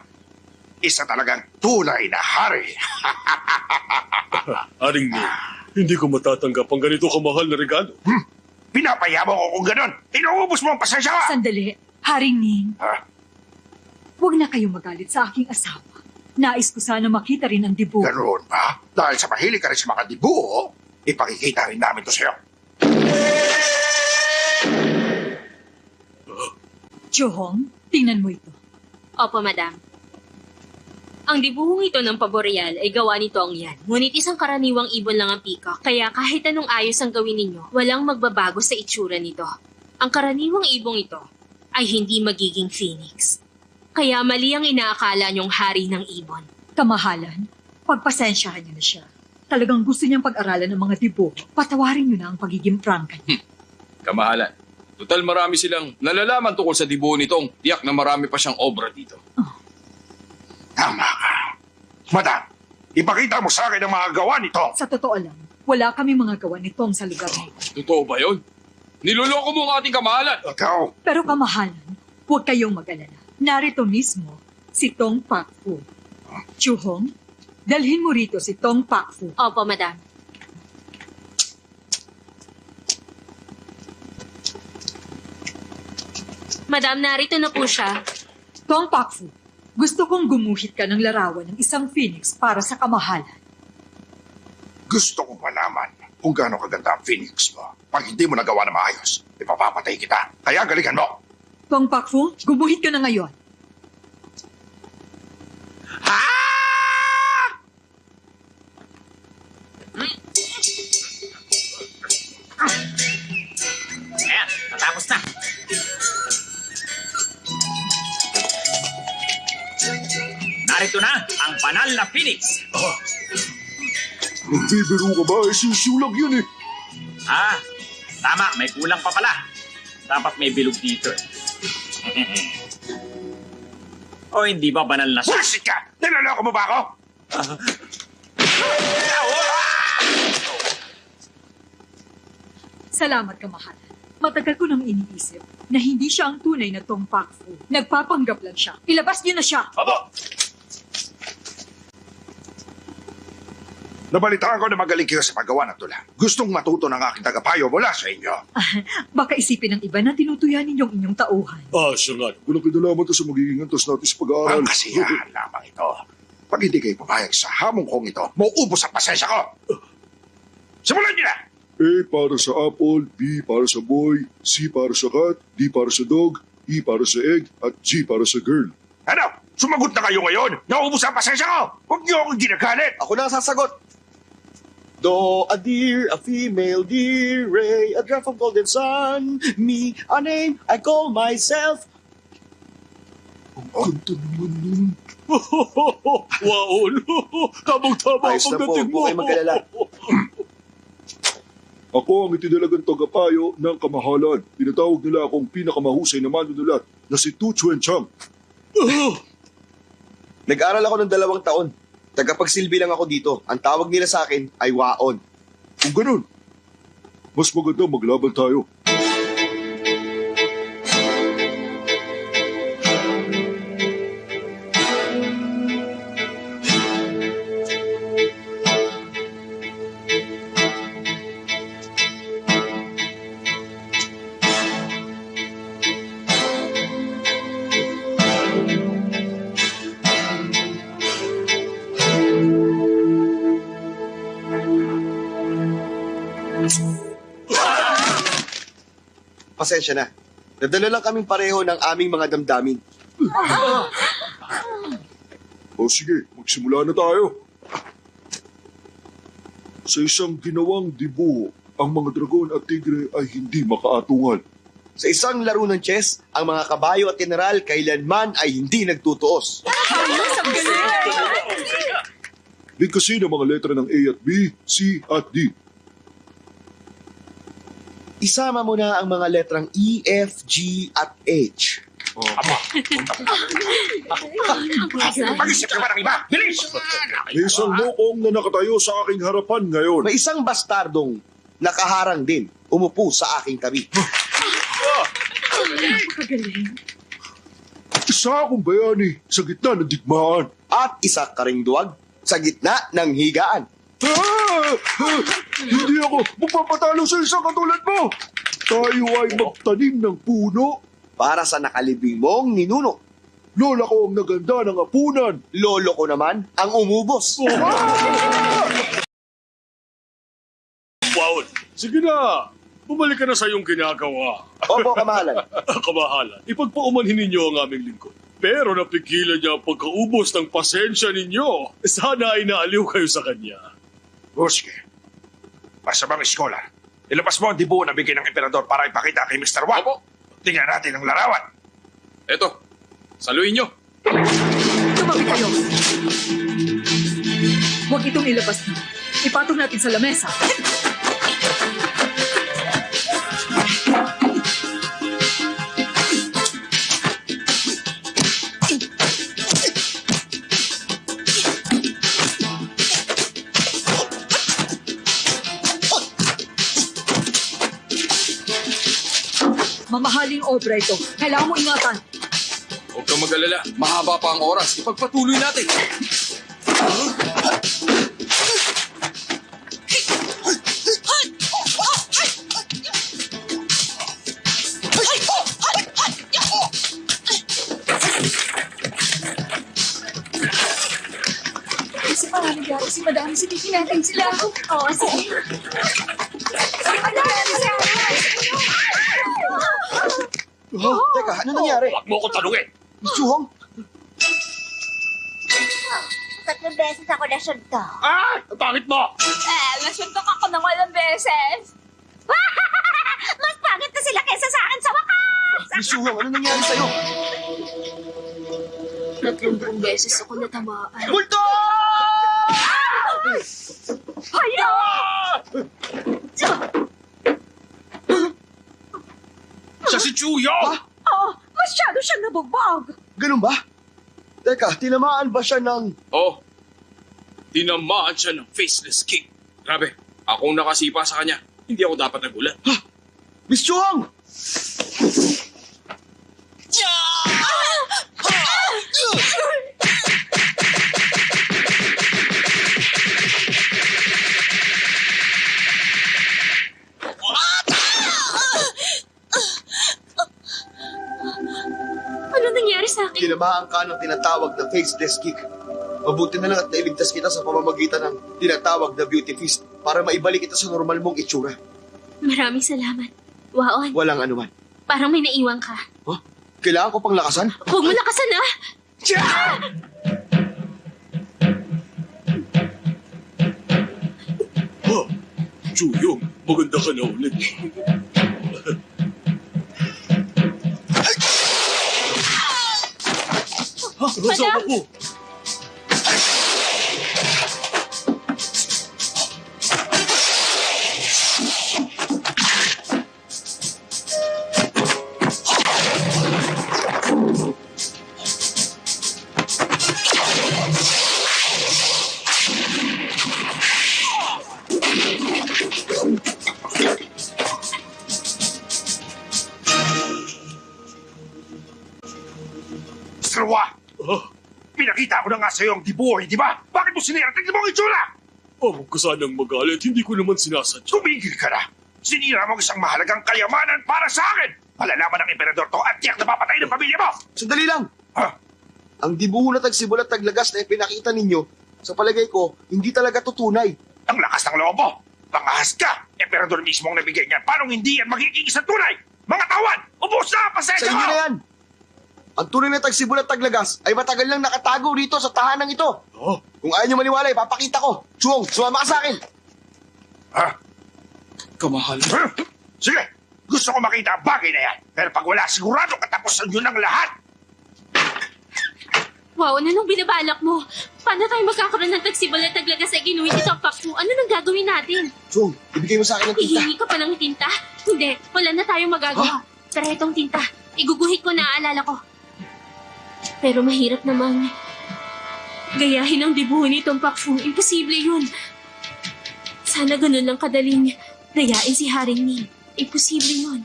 Isa talagang tunay na hari. Haring Ning, hindi ko matatanggap ang ganito kamahal na regalo. Pinapayabang ko kung ganon. Inuubos mo ang pasensya ka. Sandali, Haring Ning, Ha? huwag na kayong magalit sa aking asawa. Nais ko sana makita rin ang dibuho. Ganoon ba? Dahil sa mahilig ka rin sa mga dibuho, ipakikita rin namin to sa'yo. Johong, tingnan mo ito. Opo, madam. Ang dibuhong ito ng paboreal ay gawa ni Tong Yan. Ngunit isang karaniwang ibon lang ang peacock, kaya kahit anong ayos ang gawin ninyo, walang magbabago sa itsura nito. Ang karaniwang ibong ito ay hindi magiging phoenix. Kaya mali ang inaakala niyong hari ng ibon. Kamahalan, pagpasensyahan niyo na siya. Talagang gusto niyang pag-aralan ng mga dibuho. Patawarin niyo na ang pagiging prangka niya. Kamahalan. Total marami silang nalalaman tungkol sa dibuho nitong tiyak na marami pa siyang obra dito. Tama ka. Madam, ipakita mo sa akin ang mga gawa nito. Sa totoo lang, wala kami mga gawa nitong sa lugar na ito. Totoo ba yun? Niloloko mo ang ating kamahalan. Ikaw, Pero kamahalan, huwag kayong mag-alala. Narito mismo si Tong Pak Fu. Chu Hong, dalhin mo rito si Tong Pak Fu. Opo, madam. Madam, narito na po siya. Tong Pak Fu, gusto kong gumuhit ka ng larawan ng isang phoenix para sa kamahalan. gusto kong malaman kung gaano kaganda ang Phoenix mo. Pag hindi mo nagawa na maayos, ipapapatay kita. Kaya galingan mo. Tong Pak Fu, gumuhit ka na ngayon. Ayan, natapos na. Narito na ang banal na Phoenix. Nagbibiro ka ba? Sisiulag yan eh. Ah, tama, may kulang pa pala. Dapat may bilog dito. O hindi ba banal na siya? Bullshit ka! Niloloko mo ba ako? Salamat, kamahalan. Matagal ko nang iniisip na hindi siya ang tunay na Tong Pak Fu. Nagpapanggap lang siya. Ilabas niyo na siya. Abo! Nabalitaan ko na magaling kayo sa paggawa ng tula. Gustong matuto ng aking tagapayo mula sa inyo. Baka isipin ng iba na tinutuyan ninyong inyong tauhan. Siya nga. Walang kinalaman to sa magiging antas natin sa pag-aaral. Ang kasiyahan lamang ito. Pag hindi kayo papayag sa hamong kong ito, mauubos ang pasensya ko. Simulan niyo na! A para sa apple, B para sa boy, C para sa cat, D para sa dog, E para sa egg, at G para sa girl. Ano? Sumagot na kayo ngayon? Nauubos ang pasensya ko! Huwag niyo akong ginagalit! Ako na ang sasagot. Do, a deer, a female deer, ray, a drop of golden sun, me, a name, I call myself. Ang ganda naman nun. Wow, tamang-tama Ayos na po, huwag po kayo mag-alala. Ako ang itinalagang tagapayo ng kamahalan. Tinatawag nila akong pinakamahusay na manunulat na si Tu Chuen Chang. Nag-aral ako ng 2 taon. Tagapagsilbi lang ako dito. Ang tawag nila sa akin ay Waon. Kung ganun, mas maganda maglaban tayo. Pasensya na. Nadala lang kaming pareho ng aming mga damdamin. O sige, magsimula na tayo. Sa isang ginawang dibuho, ang mga dragon at tigre ay hindi makaatungal. Sa isang laro ng chess, ang mga kabayo at general kailanman ay hindi nagtutuos. Bigkasin ang mga letra ng A at B, C at D. Isama mo na ang mga letrang E, F, G at H. Mag-isip ka ba ng iba? Bilis! May isang lokong na nakatayo sa aking harapan ngayon. May isang bastardong nakaharang din, umupo sa aking tabi. Isa akong bayani sa gitna ng digmaan. At isa ka ring duwag sa gitna ng higaan. Hindi ako magpapatalo sa isang katulad mo. Tayo ay magtanim ng puno. Para sa nakalibing mong ninuno. Lola ko ang naganda ng apunan. Lolo ko naman ang umubos. Wow! Sige na! Bumalik ka na sa iyong ginagawa. Opo, kamahalan. Kamahalan, ipagpaumanhin ninyo ang aming lingkod. Pero napigilan niya ang pagkaubos ng pasensya ninyo. Sana ay naaliw kayo sa kanya. O sige. Masamang scholar. Ilabas mo ang dibuho na bigay ng emperador para ipakita kay Mr. Wang. Tingnan natin ang larawan. Eto, saluhin nyo. Tumabi kayo. Huwag itong ilabas na. Ipatong natin sa lamesa. Mamahaling obra ito. Kailangan mo ingatan. Huwag kang mag-alala. Mahaba pa ang oras. Ipagpatuloy natin. Kasi parang nangyari si Madami, silipin natin sila. Oo, sige. Teka, ano nangyari? Huwag mo ko tanungin. Miss Chuhong? 3 beses ako nasunto. Ah! Ang pangit mo! Nasuntok ako ng walang beses. Mas pangit na sila kesa sa akin sa wakas! Miss Chuhong, ano nangyari sa'yo? 30 beses ako natamaan. Multo! Hayo! Siya si Chuyong! Oh, masyado siyang nabugbog. Ganun ba? Teka, tinamaan ba siya ng... Oh, tinamaan siya ng faceless king. Grabe, akong nakasipa sa kanya. Hindi ako dapat nagulat. Miss Chuhong! Ano nangyari sa akin? Tinamaan ka ng tinatawag na faceless kick. Mabuti na lang at nailigtas kita sa pamamagitan ng tinatawag na beauty feast para maibalik kita sa normal mong itsura. Maraming salamat. Waon, Walang anuman. parang may naiwan ka. Huh? Kailangan ko pang lakasan? Huwag mo lakasan ah! Chuyong, maganda ka na ulit. Madam! Ako. Sarwa! Pinakita ko na nga sa'yo ang dibuhay, di ba? Bakit mo sinira? Tignan mo ang itsura! Huwag ka sanang magalit. Hindi ko naman sinasadya. Tumigil ka na! Sinira mo ang isang mahalagang kayamanan para sa akin! Malalaman ng emperador to at tiyak na papatay ng pamilya mo! Sandali lang! Ha? Ang dibuho na tagsibol at taglagas na ipinakita ninyo, sa palagay ko, hindi talaga to tunay. Ang lakas ng loob mo! Pangahas ka! Emperador mismo ang nabigay niyan. Paano hindi yan magiging isang tunay? Mga tawan! Ubus na! Sa Pasensya inyo mo! na yan! Ang tunay na tagsibol at taglagas ay matagal lang nakatago rito sa tahanang ito. Oh, Kung ayaw nyo maniwala, ipapakita ko. Chuong, sumama ka sa akin. Ha? kamahal. Huh? Sige! Gusto ko makita ang bagay na yan. Pero pag wala, sigurado katapusan nyo ng lahat! Wow, ano nung binabalak mo? Paano tayo magkakaroon ng tagsibol at taglagas sa ginuwit ito, Pakfu? Ano nang gagawin natin? Chuong, ibigay mo sa akin ng tinta. Hihingi ka pa ng tinta? Hindi, wala na tayong magagawa. Pero itong tinta, iguguhit ko na aalala ko. Pero mahirap namang gayahin ang dibuho nitong Pakfu. Imposible yun. Sana ganun lang kadaling dayain si Haring Ning. Imposible yun.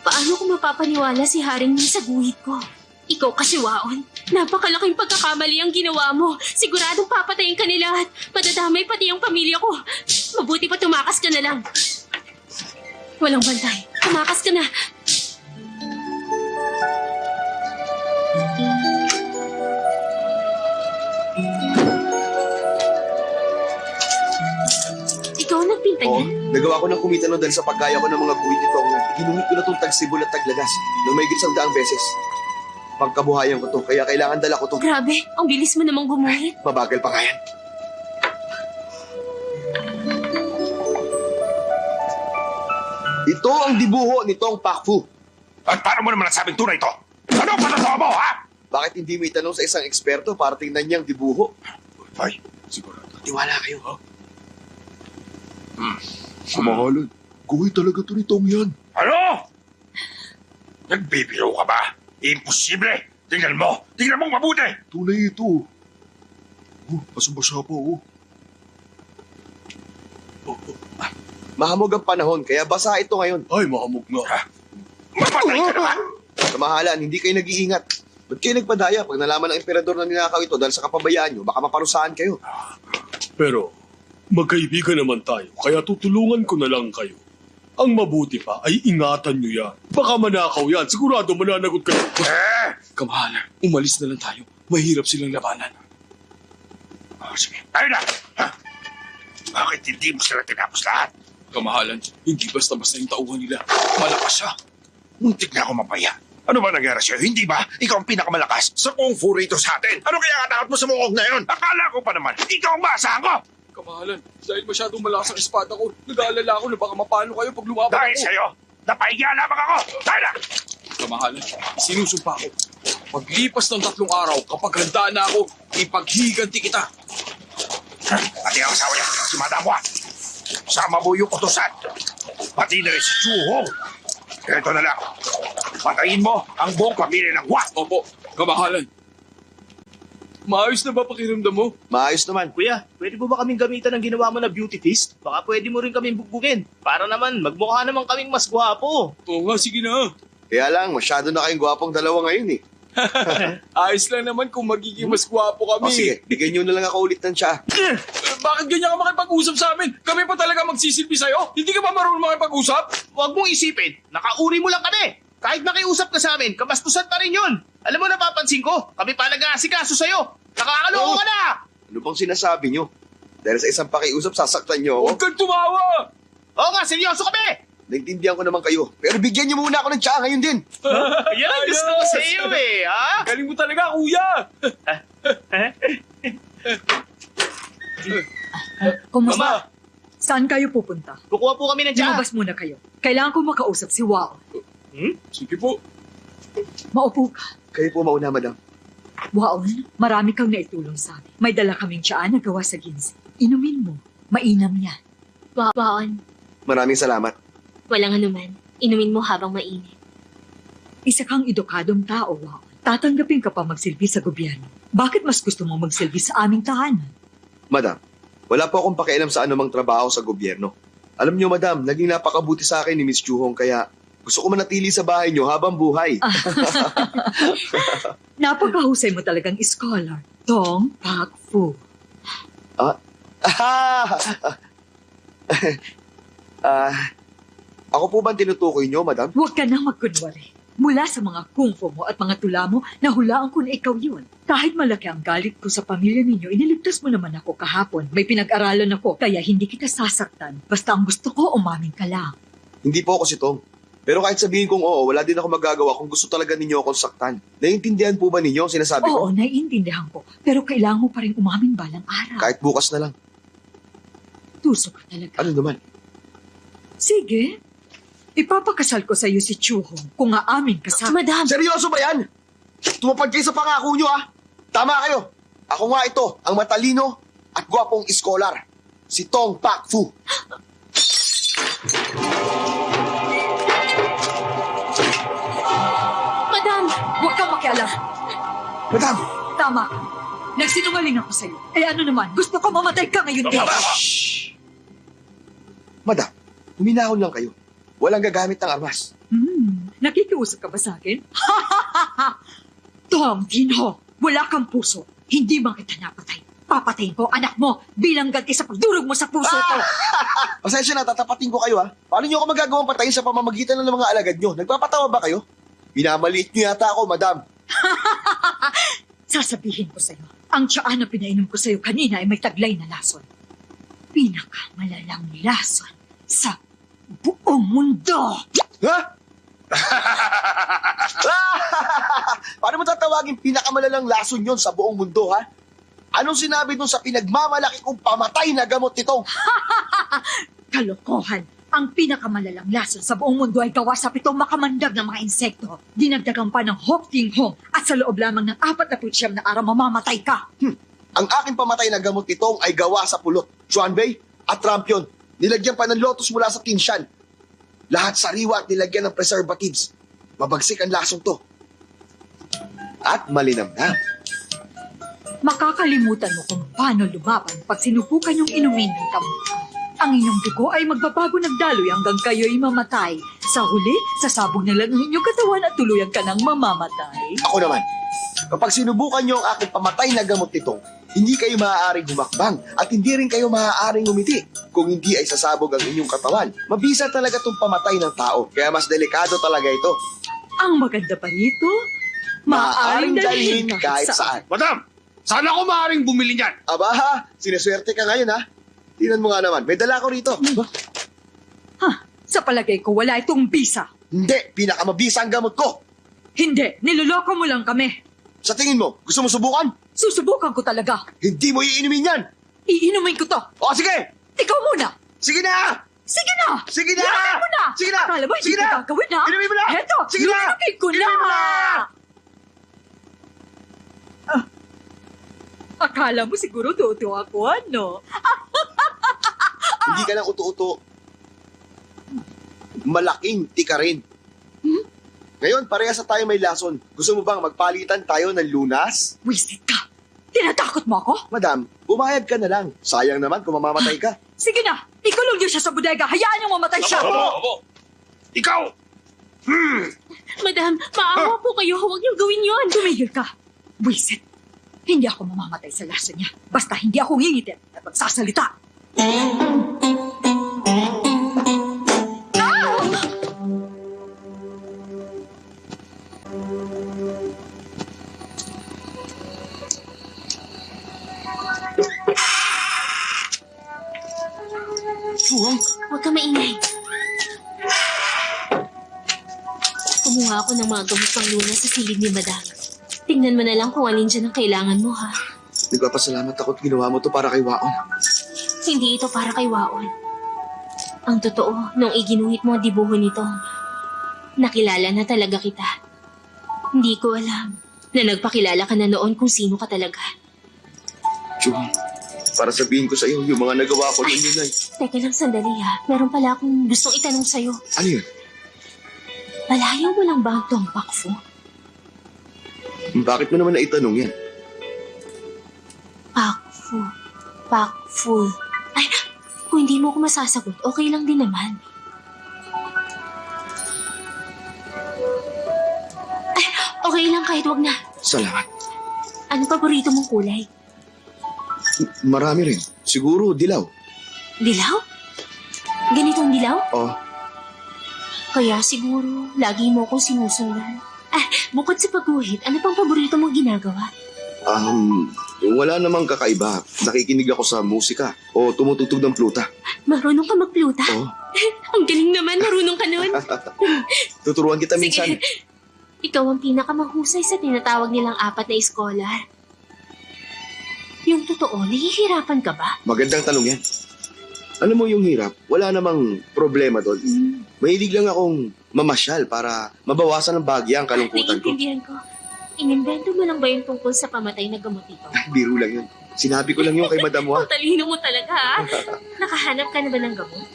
Paano ko mapapaniwala si Haring Ning sa guhit ko? Ikaw kasi, Waon. Napakalaking pagkakamali ang ginawa mo. Siguradong papatayin ka nila at madadamay pati ang pamilya ko. Mabuti pa tumakas ka na lang. Walang bantay. Tumakas ka na. Ikaw ang nagpinta Oo, niya? nagawa ko ng kumita no dahil sa paggaya ko ng mga guhit itong ginuhit ko na itong tagsibol at taglagas nung may 100 beses. Pagkabuhayan ko to, kaya kailangan dala ko to. Grabe, ang bilis mo namang gumuhit. Mabagal pa nga yan. Ito ang dibuho nitong Pakfu. At paano mo naman nasabing tunay ito? Ano ang patatawa mo, ha? Bakit hindi mo itanong sa isang eksperto para tingnan niyang dibuho? Ay, sigurado. Tiwala kayo, ha? Kamahalan, guhit talaga to ni Tong yan. Ano? Nagbibiro ka ba? Imposible! Tingnan mo! Tingnan mong mabuti! Tunay ito. Basang-basa pa, oh. Mahamog ang panahon, kaya basa ito ngayon. Ay, mahamog nga. Mamatay ka naman! Kamahalan, hindi kayo nag-iingat. Ba't kayo nagpadaya? Pag nalaman ng emperador na ninakaw ito dahil sa kapabayaan nyo, baka maparusahan kayo. Pero, magkaibigan naman tayo, kaya tutulungan ko na lang kayo. Ang mabuti pa ay ingatan nyo yan. Baka manakaw yan, sigurado mananagot kayo. Kamahalan, umalis na lang tayo. Mahirap silang labanan. Sige, tayo na! Ha? Bakit hindi mo sila tinapos lahat? Kamahalan, hindi basta-basta yung tauhan nila. Malakas siya. Muntik na ako mapaya. Ano ba nangyari sa'yo? Hindi ba? Ikaw ang pinakamalakas sa kung fu rito sa atin. Ano kaya katakot mo sa mukog na yun? Akala ko pa naman, ikaw ang maasahan ko! Kamahalan, dahil masyadong malakas ang espada ko, nag-aalala ako na baka mapalo kayo pag lumaban Dahil ako. sa'yo, napahiya lamang ako! Tayo na! Kamahalan, sinusumpa ko. Paglipas ng 3 araw, kapag handa na ako, ipaghiganti kita. Pati ang asawa niya, si Madam Wa. Sama mo yung utusan. Pati na rin si Chu Hong. Ito na lang. Patayin mo ang buong pamilya ng Wa. Opo, kamahalan. Maayos na ba pakiramdam mo? Maayos naman. Kuya, pwede po ba kaming gamitan ng ginawa mo na beauty feast? Baka pwede mo rin kaming bugbugin. Para naman, magmukha naman kaming mas gwapo. Oo nga, sige na. Kaya lang, masyado na kayong gwapong dalawa ngayon eh. Ayos lang naman kung magiging mas gwapo kami. O sige, bigyan nyo na lang ako ulit ng tsa. Bakit ganyan ka makipag-usap sa amin? Kami pa talaga magsisilbi sa'yo? Hindi ka ba marunong makipag-usap? Huwag mong isipin, nakauri mo lang kami. Kahit nakiusap ka sa amin, kabastusan pa rin yun. Alam mo, napapansin ko, kami pa nag-aasikaso sa'yo. Nakakaloko ka na! Ano bang sinasabi nyo? Dahil sa isang pakiusap, sasaktan nyo ako? Huwag kang tumawa! Oo nga, seryoso kami! Naintindihan ko naman kayo. Pero bigyan nyo muna ako ng tsa ngayon din. Yan ang gusto ko sa iyo eh, ha? Galing mo talaga, kuya! Kumusta? Mama! Saan kayo pupunta? Kukuha po kami ng tiyan. Lumabas muna kayo. Kailangan ko makausap si Wao. Sige po. Maupo ka. Kayo po mauna, madam. Waon, marami kang naitulong sa amin. May dala kaming tiyaan na gawa sa ginsi. Inumin mo. Mainam yan. Waon, Maraming salamat. walang anuman. Inumin mo habang mainit. Isa kang edukadong tao, Waon. Tatanggapin ka pa magsilbi sa gobyerno. Bakit mas gusto mong magsilbi sa aming tahanan? Madam, wala po akong pakialam sa anumang trabaho sa gobyerno. Alam nyo, madam, naging napakabuti sa akin ni Miss Chu Hong kaya gusto ko manatili sa bahay nyo habang buhay. Napakahusay mo talagang scholar. Tong Pak Fu. Ako po ba tinutukoy nyo, madam? Huwag ka nang magkunwari. Mula sa mga kung fu mo at mga tula mo, nahulaan ko na ikaw yun. Kahit malaki ang galit ko sa pamilya ninyo, iniligtas mo naman ako kahapon. May pinag-aralan ako, kaya hindi kita sasaktan. Basta ang gusto ko, umamin ka lang. Hindi po ako si Tong. Pero kahit sabihin kong oo, wala din ako magagawa kung gusto talaga ninyo akong saktan. Naiintindihan po ba ninyo ang sinasabi ko? Oo, naiintindihan ko. Pero kailangan mo pa rin umamin balang araw. Kahit bukas na lang. Tuso ka talaga. Ano naman? Sige. Ipapakasal ko sa iyo si Chu Hong kung aamin ka sa... Madam! Seryoso ba yan? Tumapad kayo sa pangako nyo, ah. Tama kayo. Ako nga ito, ang matalino at gwapong iskolar. Si Tong Pak Fu. Madam! Huwag kang makialam. Madam! Tama ka. Nagsinungaling ako sa iyo. Eh ano naman, gusto ko mamatay ka ngayon din. Madam, huminahon lang kayo. Walang gagamit ng armas. Nakikiusap ka ba sa akin? Tong Tinho, wala kang puso. Hindi man kita napatay. Papatayin ko anak mo bilang ganti sa pagdurog mo sa puso ko. Pasensya na, tatapatin ko kayo, ha. Paano nyo ako magagawang patayin sa pamamagitan ng mga alagad nyo? Nagpapatawa ba kayo? Pinamaliit nyo yata ako, madam. Sasabihin ko sa'yo, ang tiyaan na pinainom ko sa'yo kanina ay may taglay na lason. Pinakamalalang lason sa buong mundo. Ha? Paano mo tatawagin pinakamalalang lason yon sa buong mundo, ha? Anong sinabi dun sa pinagmamalaki kong pamatay na gamot nitong? Kalokohan. Ang pinakamalalang lason sa buong mundo ay gawa sa 7 makamandag na mga insekto. Dinagdagan pa ng Hok Ting Hong at sa loob lamang ng 49 na araw mamamatay ka. Ang aking pamatay na gamot nitong ay gawa sa pulot, Chuanbei at Rampion. Nilagyan pa ng lotus mula sa Tinshan. Lahat sariwa at nilagyan ng preservatives. Mabagsik ang lasong to. At malinam na. Makakalimutan mo kung paano lumaban pag sinubukan yung inumin ng kamot. Ang inyong dugo ay magbabago ng daloy hanggang kayo'y mamatay. Sa huli, sasabog na lang ang inyong katawan at tuluyan ka ng mamamatay. Ako naman, kapag sinubukan niyo ang aking pamatay na gamot nito, hindi kayo maaaring humakbang at hindi rin kayo maaaring umiti. Kung hindi ay sasabog ang inyong katawan, mabisa talaga itong pamatay ng tao. Kaya mas delikado talaga ito. Ang maganda pa rito, maaaring dalhin kahit saan. Madam, saan ako maaaring bumili niyan? Aba ha, sineswerte ka ngayon ha. Tingnan mo nga naman, may dala ko rito. Sa palagay ko, wala itong bisa. Hindi, pinakamabisa ang gamot ko. Hindi, niloloko mo lang kami. Sa tingin mo, gusto mo subukan? Susubukan ko talaga. Hindi mo iinumin yan. Iinumin ko to. O sige, Ikaw muna. sige na! Sige na! Sige na! Inumin mo na! Sige na! Akala mo hindi Sige ko na! gagawin ha? Inumin mo na! Heto, Sige na! inumin ko na! Inumin mo na! Akala mo siguro toto ako, ano? Hindi ka lang uto-uto. Malaking tika rin. Ngayon, parehas na tayo may lason. Gusto mo bang magpalitan tayo ng lunas? Wisit ka. Tinatakot mo ako? Madam, bumayad ka na lang. Sayang naman kung mamamatay ka. Sige na, ikulong niyo siya sa bodega. Hayaan niyong mamatay siya. Opo! Ikaw! Madam, maawa po kayo. Huwag niyong gawin yon. Tumigil ka. Wisit. Hindi ako mamamatay sa laso niya. Basta hindi ako ngingitin at magsasalita. Huwag ka maingay. Kumuha ako ng mga gamot pang luna sa silid ni Madam. Tingnan mo na lang kung alin dyan ang kailangan mo, ha? Nagpapasalamat ako at ginawa mo to para kay Waon. Hindi ito para kay Waon. Ang totoo, nung iginuhit mo ang dibuho nito, nakilala na talaga kita. Hindi ko alam na nagpakilala ka na noon kung sino ka talaga. Jun, para sabihin ko sa iyo yung mga nagawa ko noon yun ay... Teka lang sandali, ha? Meron pala akong gustong itanong sa'yo. Ano yun? Palayaw mo lang ba ang Tong Pakfu? Bakit mo naman naitanong yan? Pakfu. Ay, kung hindi mo ako masasagot, okay lang din naman. Ay, okay lang kahit wag na. Salamat. Ano paborito mong kulay? Marami rin. Siguro dilaw. Dilaw? Ganitong dilaw? Oh, Kaya siguro, lagi mo akong sinusundan. Bukod sa pagguhit, ano pang paborito mong ginagawa? wala namang kakaiba. Nakikinig ako sa musika o tumutugtog ng pluta. Marunong ka magpluta? Oh, Ang galing naman, marunong ka nun. tuturuan kita minsan. Sige, ikaw ang pinakamahusay sa tinatawag nilang 4 na scholar. Yung totoo, nahihirapan ka ba? Magandang tanong yan. Alam mo yung hirap, wala namang problema doon. Mahilig lang akong mamasyal para mabawasan ng bagya ang kalungkutan ko. Naiintindihan ko. Inimbento mo lang ba yung tungkol sa pamatay na gamot ito? Biro lang yun. Sinabi ko lang yun kay Madam Wa. Ang talino mo talaga, ha? Nakahanap ka na ba ng gamot?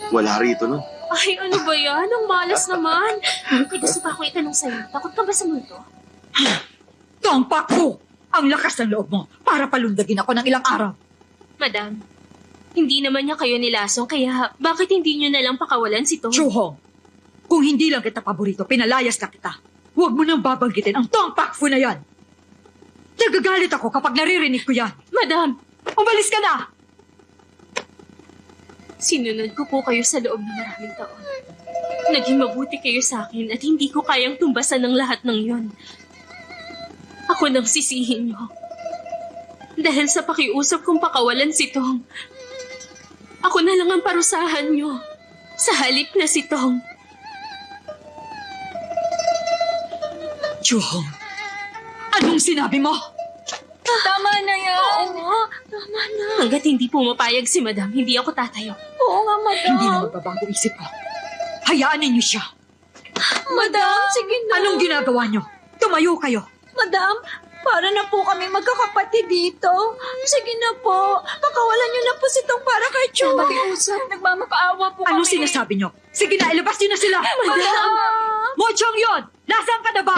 Wala rito nun. Ay, ano ba yan? Ang malas naman. May gusto pa akong itanong sa'yo. Takot ka ba sa multo? Tong Pakfu! Ang lakas ng loob mo para palundagin ako ng ilang araw. Madam, hindi naman niya kayo nilasong, kaya bakit hindi niyo na lang pakawalan si Tong? Chuhong, kung hindi lang kita paborito, pinalayas na kita. Huwag mo nang babanggitin ang Tong Pakfu na yan. Nagagalit ako kapag naririnig ko yan. Madam, umalis ka na! sinunod ko po kayo sa loob ng maraming taon. Naging mabuti kayo sa akin at hindi ko kayang tumbasan ng lahat ng yon. Ako nang sisihin niyo. Dahil sa pakiusap kong pakawalan si Tong, ako na lang ang parusahan niyo sa halip na si Tong. Chuhong, anong sinabi mo? Tama na yan. Oo, tama na. Hanggat hindi pumapayag si Madam, hindi ako tatayo. Oo nga, madam. Hindi na magbabago isip ko. Hayaan ninyo siya. Madam, sige na. Anong ginagawa niyo? Tumayo kayo. Madam, para na po kami magkakapatid dito. Sige na po. Pakawalan niyo na po si Tong para kay Chu. Makiusap. Nagmamapaawa po kami. Anong sinasabi niyo? Sige na, ilabas niyo na sila. Madam! Mo Chong Yon, nasaan ka na ba?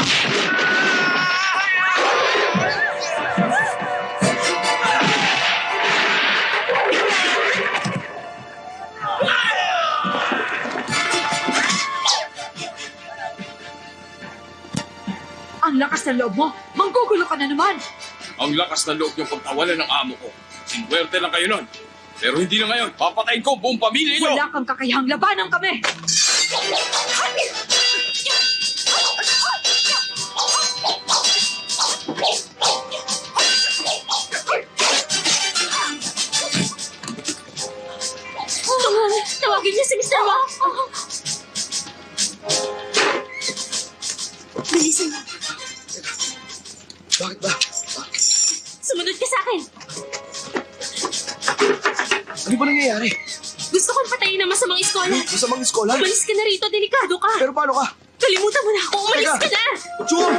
ng loob mo? Manggugulo ka na naman. Ang lakas na loob niyong pagtawalan ng amo ko. Sinwerte lang kayo nun. Pero hindi na ngayon. Papatayin ko ang buong pamilya niyo. Wala kang kakayahang labanan kami. Tawagin niyo si Mr. Wong. Bilisan mo. Bakit ba? Sumunod ka sa akin. Ano ba nangyayari? Gusto kong patayin ang masamang eskola. Masamang eskola? Umalis ka na rito, delikado ka. Pero paano ka? Kalimutan mo na ako, umalis Teka. ka na. Chum!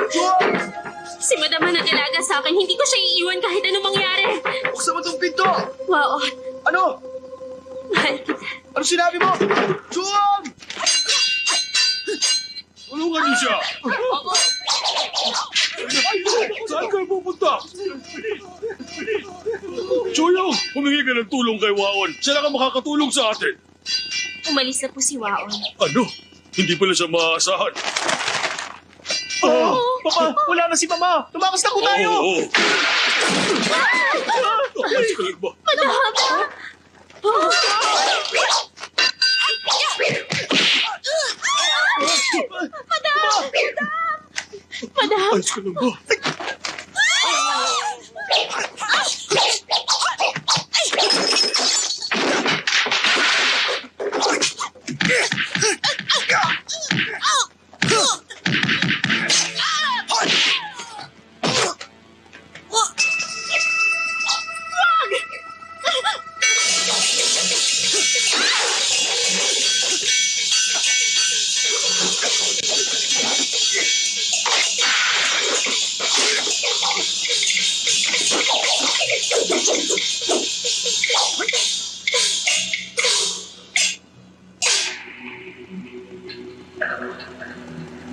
Chum! Si Madam ang nag-alaga sa akin, hindi ko siya iiwan kahit anong mangyari. Buksan mo tong pinto! Wow, Ano? mahal kita. Ano sinabi mo? Chum! Tulungan niyo siya! Saan kayo pupunta? Choyong, humingi ka ng tulong kay Waon. Siya lang ang makakatulong sa atin. Umalis na po si Waon. Ano? Hindi pala siya maaasahan. Papa, wala na si Mama. Tumakas na po tayo. Oo. Ayos ka lang ba? Madam! Ayos ka lang ba?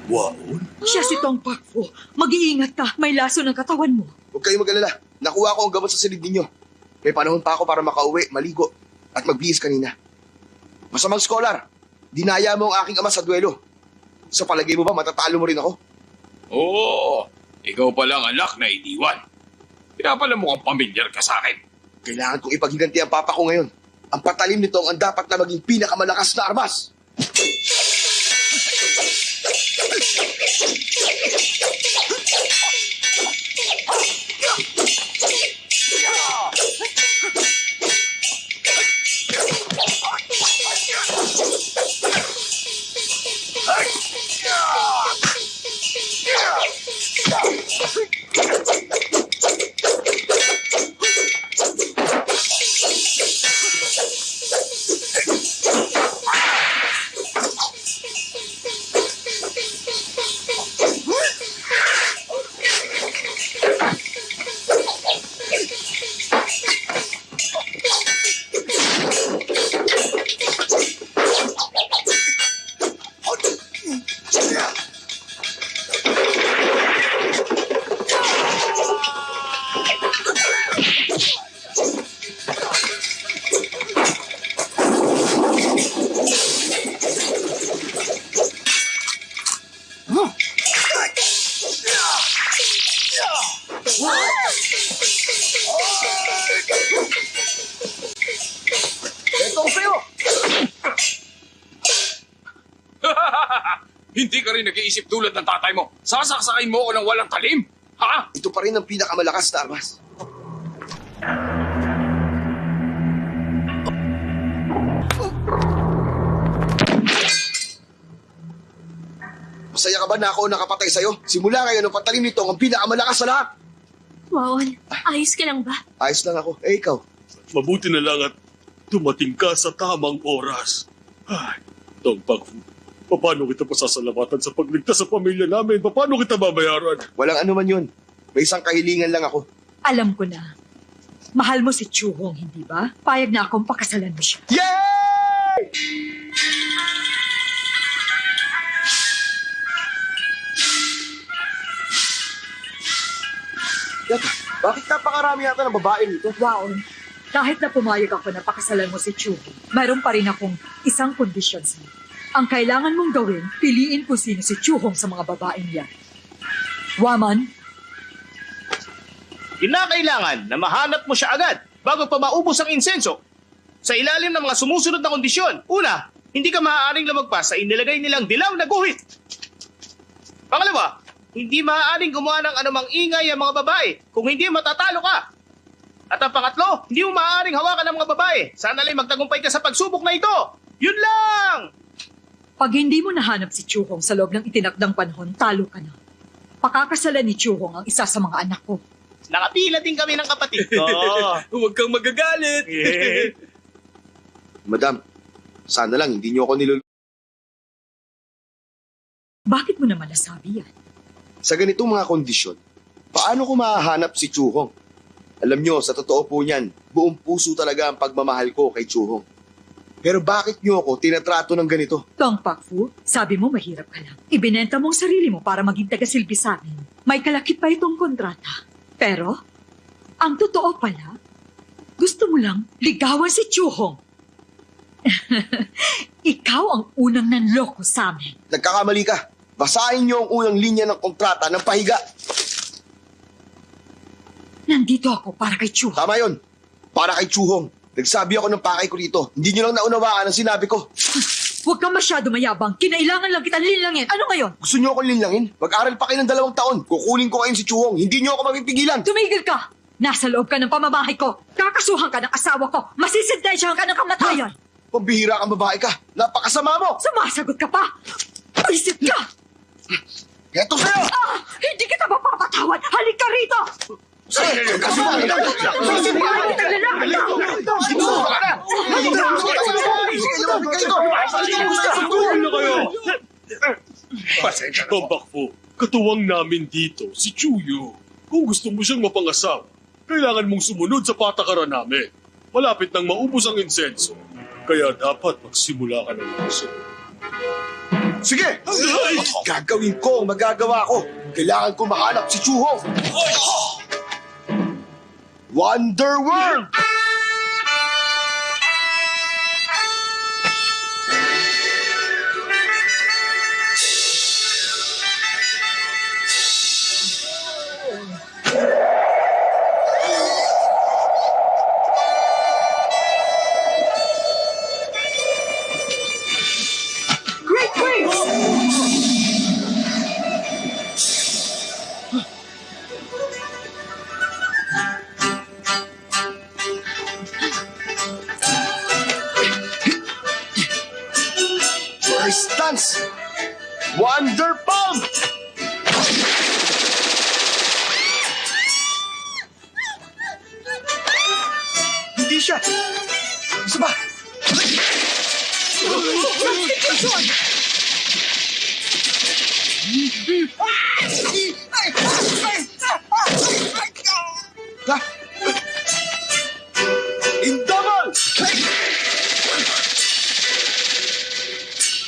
Waon? Siya si Tong Pakpo. Mag-iingat ka. May laso ng katawan mo. Huwag kayong mag-alala. Nakuha ko ang gamot sa silid ninyo. May panahon pa ako para makauwi, maligo, at magbihis kanina. Masamang scholar, dinaya mo ang aking ama sa duelo. Sa palagay mo ba matatalo mo rin ako? Oo. Ikaw pala ang anak na iniwan. Kaya pala mukhang pamilyar ka sa akin. Kailangan kong ipaghiganti ang papa ko ngayon. Ang patalim nito ang dapat na maging pinakamalakas na armas. Ito ko sa'yo! Hindi ka rin nag-iisip tulad ng tatay mo. Sasaksakin mo ako ng walang talim? Ha? Ito pa rin ang pinakamalakas na armas. Masaya ka ba na ako nakapatay sa'yo? Simula ngayon, ang patalim nito ang pinakamalakas sa lahat. Waon, ayos ka lang ba? Ayos lang ako. Eh, ikaw? Mabuti na lang at dumating ka sa tamang oras. Ay, Tong Pakfu, paano kita pasasalamatan sa pagligtas sa pamilya namin? Paano kita babayaran? Walang anuman yun. May isang kahilingan lang ako. Alam ko na. Mahal mo si Chu Hong, hindi ba? Payag na akong pakasalan mo siya. Yay! Yata, bakit napakarami yata ng babae nito? Waon, kahit na pumayag ako na pakasalan mo si Chu Hong, mayroon pa rin akong isang kondisyon sa'yo. Ang kailangan mong gawin, piliin kung sino si Chuhong sa mga babaeng yan. Waman, Kinakailangan na mahanap mo siya agad bago pa maubos ang insenso. Sa ilalim ng mga sumusunod na kondisyon. Una, hindi ka maaaring lumagpas sa inilagay nilang dilaw na guhit. Pangalawa, hindi maaaring gumawa ng anumang ingay ang mga babae kung hindi matatalo ka. At ang pangatlo, hindi mo maaaring hawakan ng mga babae. Sana lang magtagumpay ka sa pagsubok na ito. Yun lang! pag hindi mo nahanap si Chuhong sa loob ng itinakdang panahon, talo ka na. Pakakasalan ni Chuhong ang isa sa mga anak ko. Nakapila din kami ng kapatid ko. Huwag kang magagalit. Madam, sana lang hindi niyo ako Bakit mo naman nasabi yan? Sa ganitong mga kondisyon, paano ko mahahanap si Chuhong? Alam nyo, sa totoo po niyan, buong puso talaga ang pagmamahal ko kay Chuhong. Pero bakit nyo ako tinatrato ng ganito? Tong Pakfu, sabi mo mahirap ka lang. Ibinenta mo ang sarili mo para maging tagasilbi sa amin. May kalakip pa itong kontrata. Pero, ang totoo pala, gusto mo lang ligawan si Chuhong. Ikaw ang unang nanloko sa amin. Nagkakamali ka. Basahin nyo ang unang linya ng kontrata ng pahiga. Nandito ako para kay Chuhong. Tama yun. Para kay Chuhong. Nagsabi ako ng pakay ko dito. Hindi nyo lang naunawaan ang sinabi ko. Huwag kang masyado mayabang. Kinailangan lang kitang linlangin. Ano ngayon? Gusto nyo akong linlangin? Mag-aral pa kayo ng 2 taon. Kukunin ko kayo si Chuhong. Hindi nyo ako mapipigilan. Tumigil ka! Nasa loob ka ng pamamahay ko. Kakasuhan ka ng asawa ko. Masisintensyahan ka ng kamatayan. Pambihira kang babae ka. Napakasama mo. Sumasagot ka pa. Isip ka! Eto sa'yo! Hindi kita mapapatawad! Halik ka rito! Pambakfo, katuwang namin dito, si Chuyo. Kung gusto mo siyang mapangasawa, kailangan mong sumunod sa patakaran namin. Malapit nang maubos ang insenso. Kaya dapat magsimula ka ng aso. Sige! Gagawin ko ang magagawa ko. Kailangan ko mahanap si Chuhong. Wonder World! Great Grace! First dance! Wonder Palm! Hindi siya! Isa ba? Ha? In double!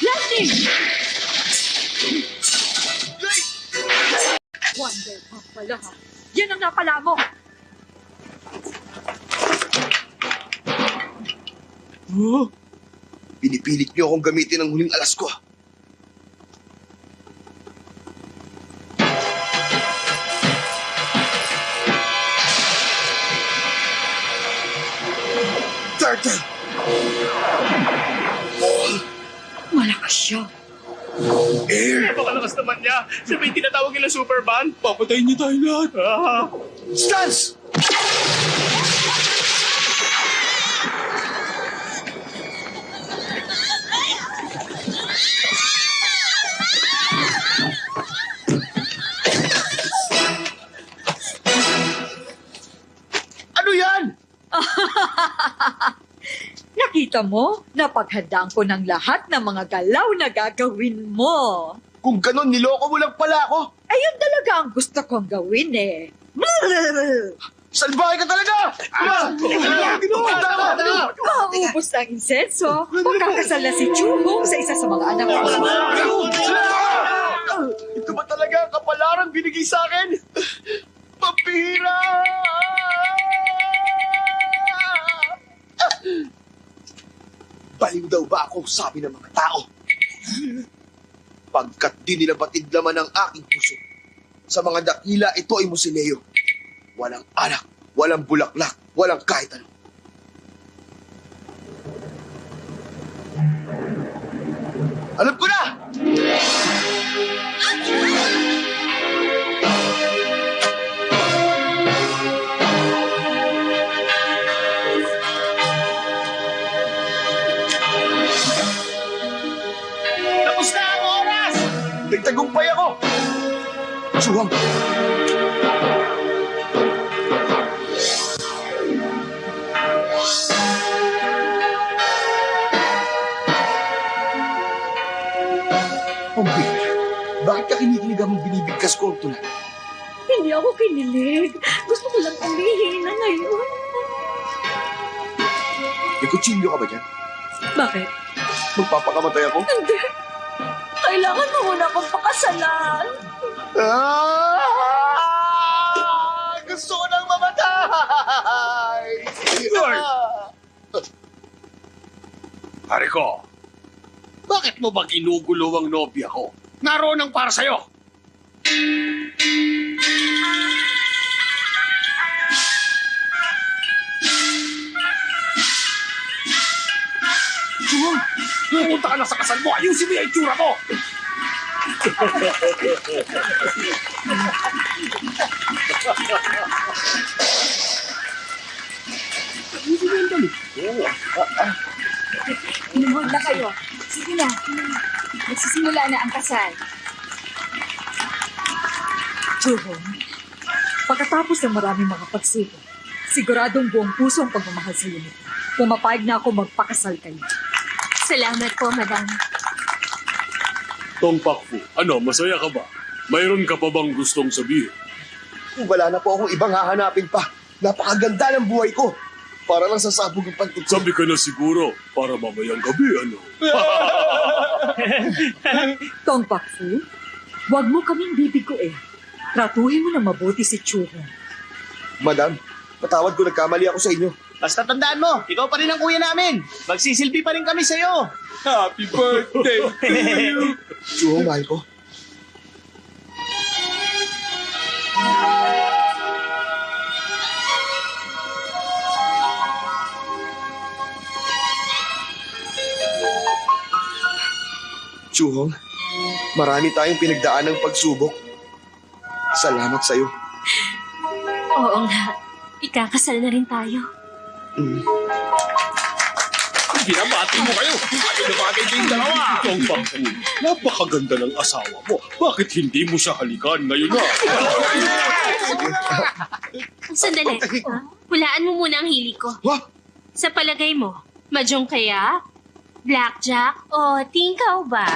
Lightning! Wonder Pump pala ha. Yan ang napala mo. Pinipilit niyo akong gamitin ang huling alas ko. Turtle! Malakas siya. Air! Napakalakas naman niya. Sabi tinatawag nila Superman. Papatayin niyo tayo lahat. Stance! Ano yan? Nakita mo? Napaghandaan ko ng lahat ng mga galaw na gagawin mo. Kung ganon, niloko mo lang pala ako. Ayun talaga ang gusto kong gawin eh. Salbahe ka talaga! Maubos na ang insenso. Magkakasal na si Chuhong sa isa sa mga anak ko. Ito ba talaga ang kapalarang binigay sa akin? Pampihira! Baliw daw ba ako, sabi ng mga tao? pagkat di nila batid laman ang aking puso. Sa mga dakila, ito ay musileo. Walang anak, walang bulaklak, walang kahit ano. Alam ko na! Tapos na ang oras! Nagtagumpay ako! Suwang! Pambi, bakit ka kinikilig ang binibigkas ko ang tulad? Hindi ako kinilig. Gusto ko lang umihi na ngayon. May kutsilyo ka ba dyan? Bakit? Magpapakamatay ako? Hindi. Kailangan mo muna akong pakasalan. Gusto ko nang mamatay! Pare ko, bakit mo ba ginugulo ang nobya ko? Naroon ang para sa'yo. Pumunta ka na sa kasal mo. Ayusin mo yung itsura mo. Inuhod na kayo. Sige na. Nagsisimula na ang kasal. Juhon, pagkatapos ng maraming mga pagsubok, siguradong buong puso ang pagmamahal sa iyo. Pumapayag na ako magpakasal kayo. Salamat po, madam. Tong Pakfu, ano, masaya ka ba? Mayroon ka pa bang gustong sabihin? Wala na po akong ibang hahanapin pa. Napakaganda ng buhay ko. Para lang sasabog ang pantutso. Sabi ka na siguro, para mamayang gabi, ano? Tong Pakfu, huwag mo kaming bibiguin. Tratuhin mo na mabuti si Chuhon. Madam, patawad ko nagkamali ako sa inyo. Basta tandaan mo, ikaw pa rin ang kuya namin. Magsisilbi pa rin kami sa'yo. Happy birthday to you! Chuhong, mahal ko. Chuhong, marami tayong pinagdaan ng pagsubok. Salamat sa'yo. Oo nga. Ikakasal na rin tayo. Binabati mo kayo. Ano na bagay kayong dalawa? Tong Pakfu, napakaganda ng asawa mo. Bakit hindi mo siya halikan ngayon na? Sandali. Hulaan mo muna ang hili ko. Sa palagay mo, mahjong kaya? Blackjack o tingkaw ba?